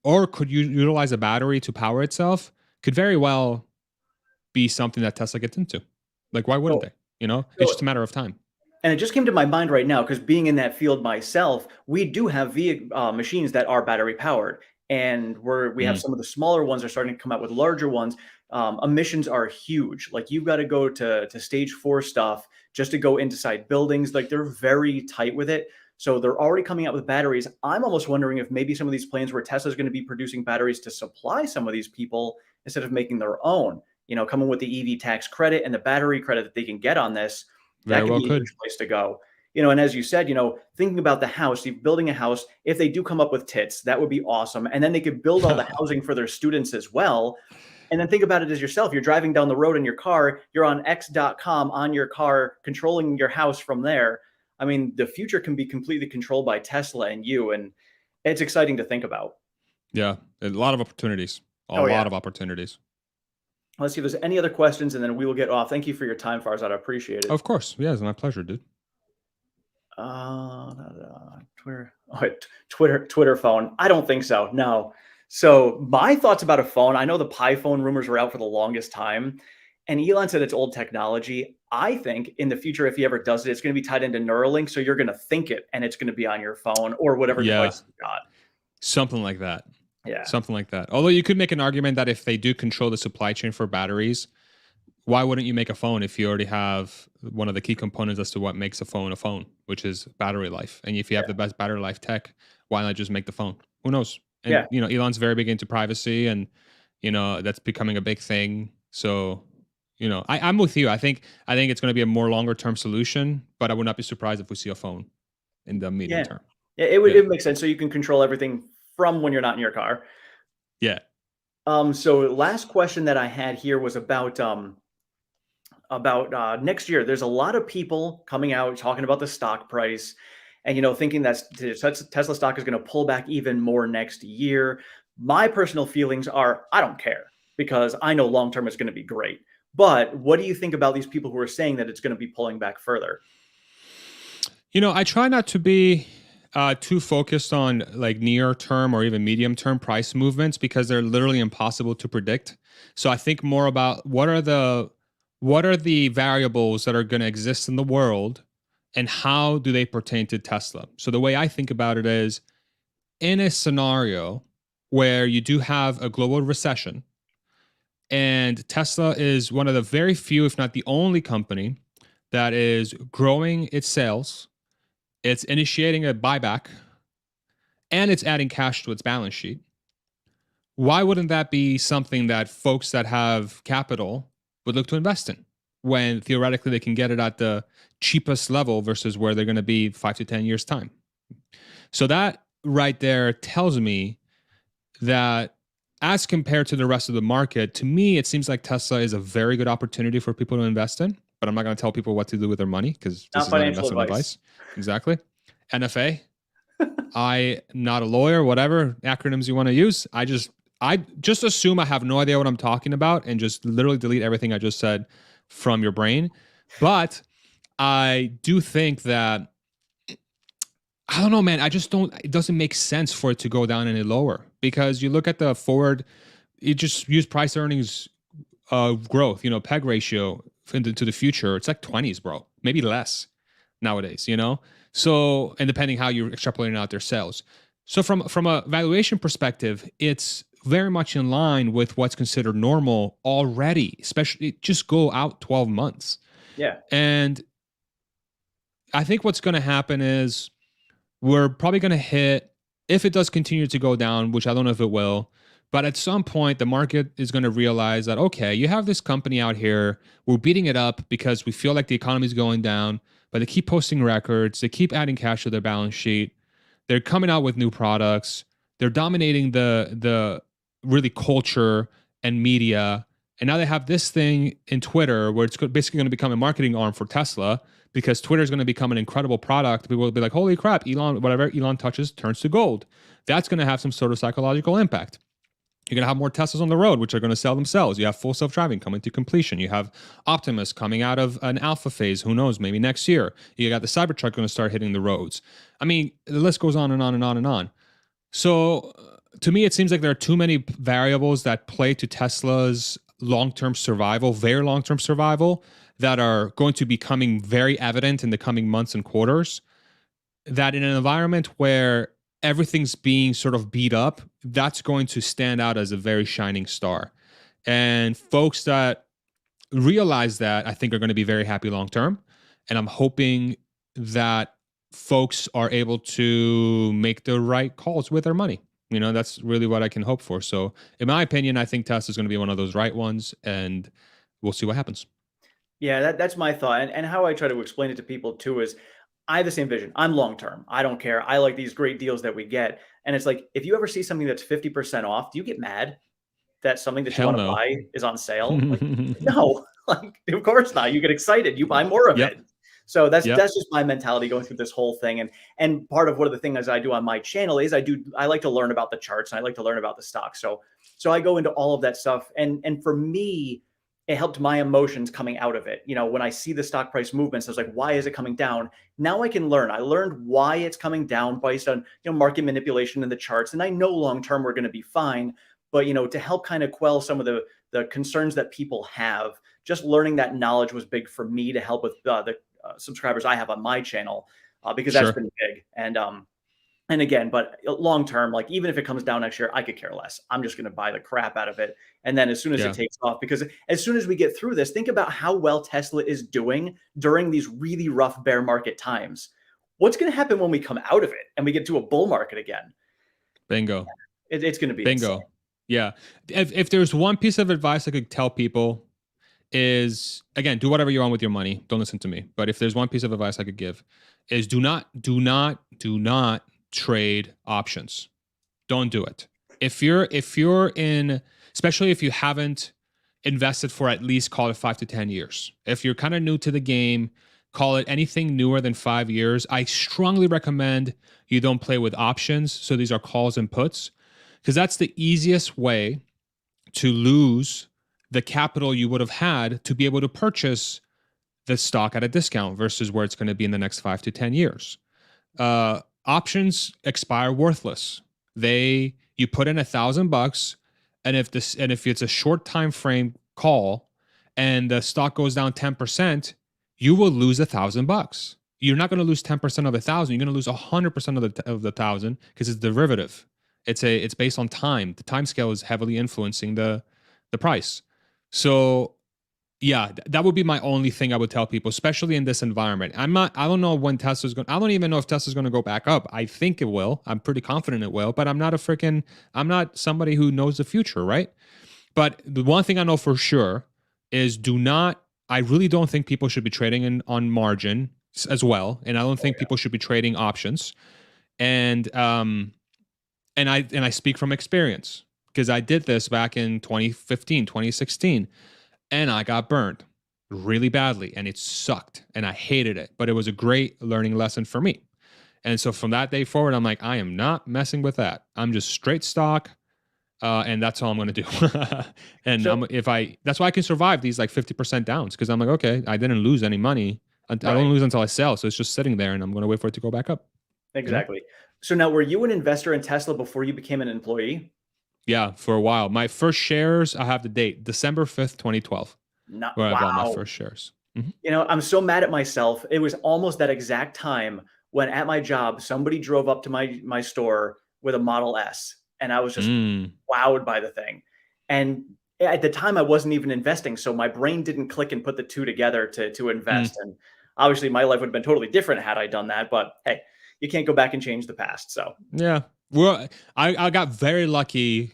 or could you utilize a battery to power itself could very well be something that Tesla gets into. Like, why wouldn't they? It's just a matter of time. And it just came to my mind right now, because being in that field myself, we do have machines that are battery powered, and we have some of the smaller ones are starting to come out with larger ones. Emissions are huge. Like, you've got to go to stage 4 stuff just to go inside buildings. Like, they're very tight with it. So they're already coming out with batteries. I'm almost wondering if maybe some of these plans where Tesla's going to be producing batteries to supply some of these people instead of making their own, coming with the EV tax credit and the battery credit that they can get on this. That could be a huge place to go. And as you said, thinking about the house, building a house, if they do come up with tits, that would be awesome. And then they could build all the housing for their students as well. And then think about it as yourself. You're driving down the road in your car. You're on X.com on your car, controlling your house from there. I mean, the future can be completely controlled by Tesla and you. And it's exciting to think about. Yeah, a lot of opportunities. A lot of opportunities. Let's see if there's any other questions, and then we will get off. Thank you for your time, Farzad. I appreciate it. Of course. Yeah, it's my pleasure, dude. Twitter phone. I don't think so. No. So my thoughts about a phone, I know the Pi phone rumors were out for the longest time, and Elon said it's old technology. I think in the future, if he ever does it, it's going to be tied into Neuralink. So you're going to think it, and it's going to be on your phone or whatever device you got. Something like that. Yeah. Something like that. Although you could make an argument that if they do control the supply chain for batteries, why wouldn't you make a phone if you already have one of the key components as to what makes a phone, which is battery life? And if you have the best battery life tech, why not just make the phone? Who knows? And, Elon's very big into privacy, and, that's becoming a big thing. So, I'm with you. I think it's going to be a more longer term solution, but I would not be surprised if we see a phone in the medium term. Yeah, it would make sense. So you can control everything from when you're not in your car. Yeah. So last question that I had here was about next year. There's a lot of people coming out talking about the stock price and, thinking that Tesla stock is going to pull back even more next year. My personal feelings are, I don't care, because I know long-term it's going to be great. But what do you think about these people who are saying that it's going to be pulling back further? I try not to be too focused on like near term or even medium term price movements, because they're literally impossible to predict. So I think more about what are the variables that are going to exist in the world and how do they pertain to Tesla. So the way I think about it is, in a scenario where you do have a global recession, and Tesla is one of the very few, if not the only company that is growing its sales, it's initiating a buyback, and it's adding cash to its balance sheet. Why wouldn't that be something that folks that have capital would look to invest in, when theoretically they can get it at the cheapest level versus where they're going to be 5 to 10 years' time? So that right there tells me that, as compared to the rest of the market, to me, it seems like Tesla is a very good opportunity for people to invest in. But I'm not going to tell people what to do with their money, because this is not investment advice. Exactly. NFA. I'm not a lawyer, whatever acronyms you want to use. I just assume I have no idea what I'm talking about and just literally delete everything I just said from your brain. But I do think that, I don't know, man. It doesn't make sense for it to go down any lower, because you look at the forward, you just use price earnings growth, PEG ratio into the future. It's like 20s, bro, maybe less nowadays, So, and depending how you're extrapolating out their sales. So from a valuation perspective, it's very much in line with what's considered normal already, especially just go out 12 months. Yeah. And I think what's going to happen is we're probably going to hit, if it does continue to go down, which I don't know if it will, but at some point the market is going to realize that, okay, you have this company out here, we're beating it up because we feel like the economy is going down, but they keep posting records, they keep adding cash to their balance sheet, they're coming out with new products, they're dominating the really culture and media, and now they have this thing in Twitter where it's basically going to become a marketing arm for Tesla, because Twitter is going to become an incredible product. People will be like, holy crap, Elon, whatever Elon touches turns to gold. That's going to have some sort of psychological impact. You're going to have more Teslas on the road, which are going to sell themselves. You have full self-driving coming to completion. You have Optimus coming out of an alpha phase. Who knows, maybe next year. You got the Cybertruck going to start hitting the roads. I mean, the list goes on and on and on and on. So to me, it seems like there are too many variables that play to Tesla's long-term survival, very long-term survival, that are going to be becoming very evident in the coming months and quarters, that in an environment where everything's being sort of beat up, that's going to stand out as a very shining star. And folks that realize that, I think, are going to be very happy long term. And I'm hoping that folks are able to make the right calls with their money. You know, that's really what I can hope for. So in my opinion, I think Tesla is going to be one of those right ones, and we'll see what happens. Yeah, that's my thought. And how I try to explain it to people too is I have the same vision. I'm long term. I don't care. I like these great deals that we get. And it's like, if you ever see something that's 50% off, do you get mad that something that you Hell want to no. buy is on sale? Like, no, like, of course not. You get excited. You buy more of Yep. it. So that's Yep. just my mentality going through this whole thing. And part of one of the things I do on my channel is I like to learn about the charts, and I like to learn about the stock. So I go into all of that stuff. And for me, it helped my emotions coming out of it. You know, when I see the stock price movements, I was like, why is it coming down? Now I can learn. I learned why it's coming down based on, market manipulation in the charts. And I know long term we're going to be fine. But, to help kind of quell some of the concerns that people have, just learning that knowledge was big for me to help with the subscribers I have on my channel, because that's been big. And again, but long term, like, even if it comes down next year, I could care less. I'm just going to buy the crap out of it. And then as soon as it takes off, because as soon as we get through this, think about how well Tesla is doing during these really rough bear market times. What's going to happen when we come out of it and we get to a bull market again? Bingo. It's going to be Bingo. insane. Yeah. If there's one piece of advice I could tell people is, again, do whatever you want with your money. Don't listen to me. But if there's one piece of advice I could give, is do not trade options. Don't do it. If you're in, especially if you haven't invested for at least, call it 5 to 10 years. If you're kind of new to the game, call it anything newer than 5 years, I strongly recommend you don't play with options. So these are calls and puts, because that's the easiest way to lose the capital you would have had to be able to purchase the stock at a discount versus where it's going to be in the next 5 to 10 years. Options expire worthless. You put in $1,000, and if it's a short time frame call and the stock goes down 10%, you will lose $1,000. You're not going to lose 10% of 1,000. You're going to lose 100% of the 1,000, because it's derivative. It's based on time. The time scale is heavily influencing the price. So yeah, that would be my only thing I would tell people, especially in this environment. I don't know when Tesla's going. I don't even know if Tesla's going to go back up. I think it will. I'm pretty confident it will, but I'm not somebody who knows the future, right? But the one thing I know for sure is I really don't think people should be trading on margin as well. And I don't think people should be trading options. And I speak from experience, because I did this back in 2015, 2016. And I got burned really badly, and it sucked, and I hated it. But it was a great learning lesson for me. And so from that day forward, I'm like, I am not messing with that. I'm just straight stock, and that's all I'm going to do. And that's why I can survive these like 50% downs, because I'm like, okay, I didn't lose any money. I don't lose until I sell, so it's just sitting there, and I'm going to wait for it to go back up. Exactly. You know? So now, were you an investor in Tesla before you became an employee? Yeah, for a while. My first shares, I have the date, December 5th, 2012, where I bought my first shares. I'm so mad at myself. It was almost that exact time when at my job, somebody drove up to my store with a Model S, and I was just wowed by the thing. And at the time I wasn't even investing, so my brain didn't click and put the two together to invest. And obviously my life would have been totally different had I done that, but hey, you can't go back and change the past. So yeah, well, I got very lucky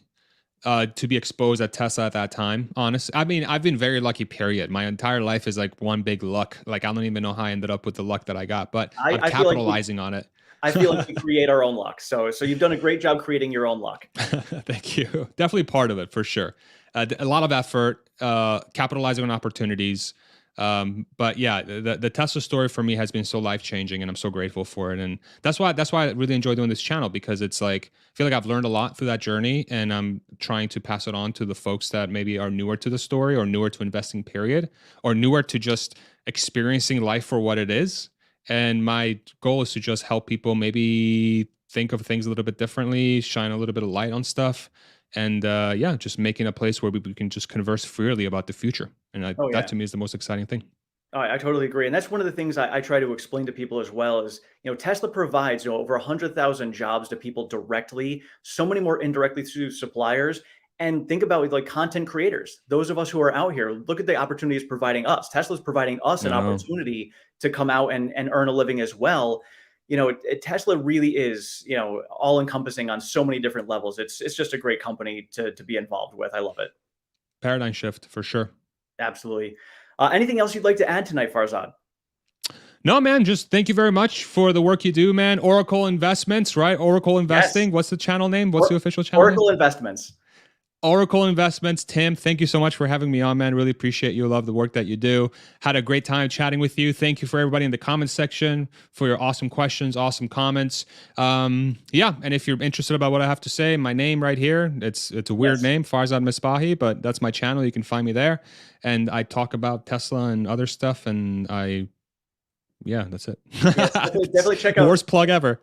to be exposed at Tesla at that time. Honest, I mean, I've been very lucky. Period. My entire life is like one big luck. Like I don't even know how I ended up with the luck that I got, but I'm I feel like capitalizing on it. I feel like we create our own luck. So you've done a great job creating your own luck. Thank you. Definitely part of it for sure. A lot of effort, capitalizing on opportunities. But yeah, the Tesla story for me has been so life changing, and I'm so grateful for it. And that's why I really enjoy doing this channel, because it's like I feel like I've learned a lot through that journey, and I'm trying to pass it on to the folks that maybe are newer to the story, or newer to investing, period, or newer to just experiencing life for what it is. And my goal is to just help people maybe think of things a little bit differently, shine a little bit of light on stuff, and yeah, just making a place where we can just converse freely about the future. And that to me is the most exciting thing. Oh, I totally agree. And that's one of the things I try to explain to people as well is, Tesla provides, over 100,000 jobs to people directly, so many more indirectly through suppliers. And think about like content creators, those of us who are out here, look at the opportunities providing us. Tesla's providing us an opportunity to come out and earn a living as well. Tesla really is, all encompassing on so many different levels. It's just a great company to be involved with. I love it. Paradigm shift for sure. Absolutely. Anything else you'd like to add tonight, Farzad? No, man, just thank you very much for the work you do, man. Oracle Investments, right? Oracle Investing. Yes. What's the channel name? What's the official channel Oracle name? Investments. Oracle Investments. Tim, thank you so much for having me on, man. Really appreciate you. Love the work that you do. Had a great time chatting with you. Thank you for everybody in the comments section for your awesome questions, awesome comments. Yeah, and if you're interested about what I have to say, my name right here, it's a weird name, Farzad Misbahi, but that's my channel. You can find me there. And I talk about Tesla and other stuff, and yeah, that's it. Yes, definitely check out. Worst plug ever.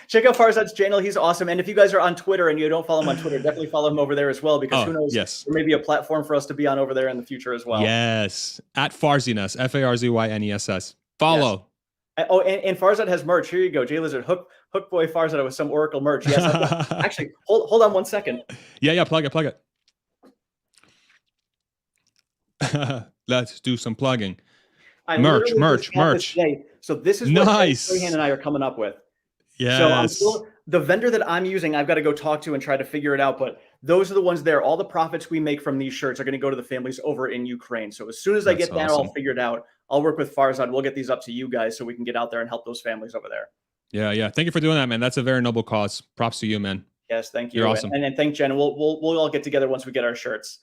Check out Farzad's channel. He's awesome. And if you guys are on Twitter and you don't follow him on Twitter, definitely follow him over there as well, because who knows, there may be a platform for us to be on over there in the future as well. Yes. At Farziness, Farzyness. Follow. Yes. Oh, and Farzad has merch. Here you go. Jay Lizard, Hook Boy Farzad with some Oracle merch. Yes. Actually, hold on one second. Yeah. Plug it. Let's do some plugging. Merch. So this is what Strahan and I are coming up with. Yes. So the vendor that I'm using, I've got to go talk to and try to figure it out. But those are the ones there. All the profits we make from these shirts are going to go to the families over in Ukraine. So as soon as I get that all figured out, I'll work with Farzad. We'll get these up to you guys so we can get out there and help those families over there. Yeah. Thank you for doing that, man. That's a very noble cause. Props to you, man. Yes, thank you. You're awesome. And thank Jen. We'll all get together once we get our shirts.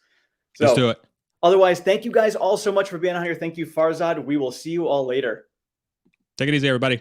So, let's do it. Otherwise, thank you guys all so much for being on here. Thank you, Farzad. We will see you all later. Take it easy, everybody.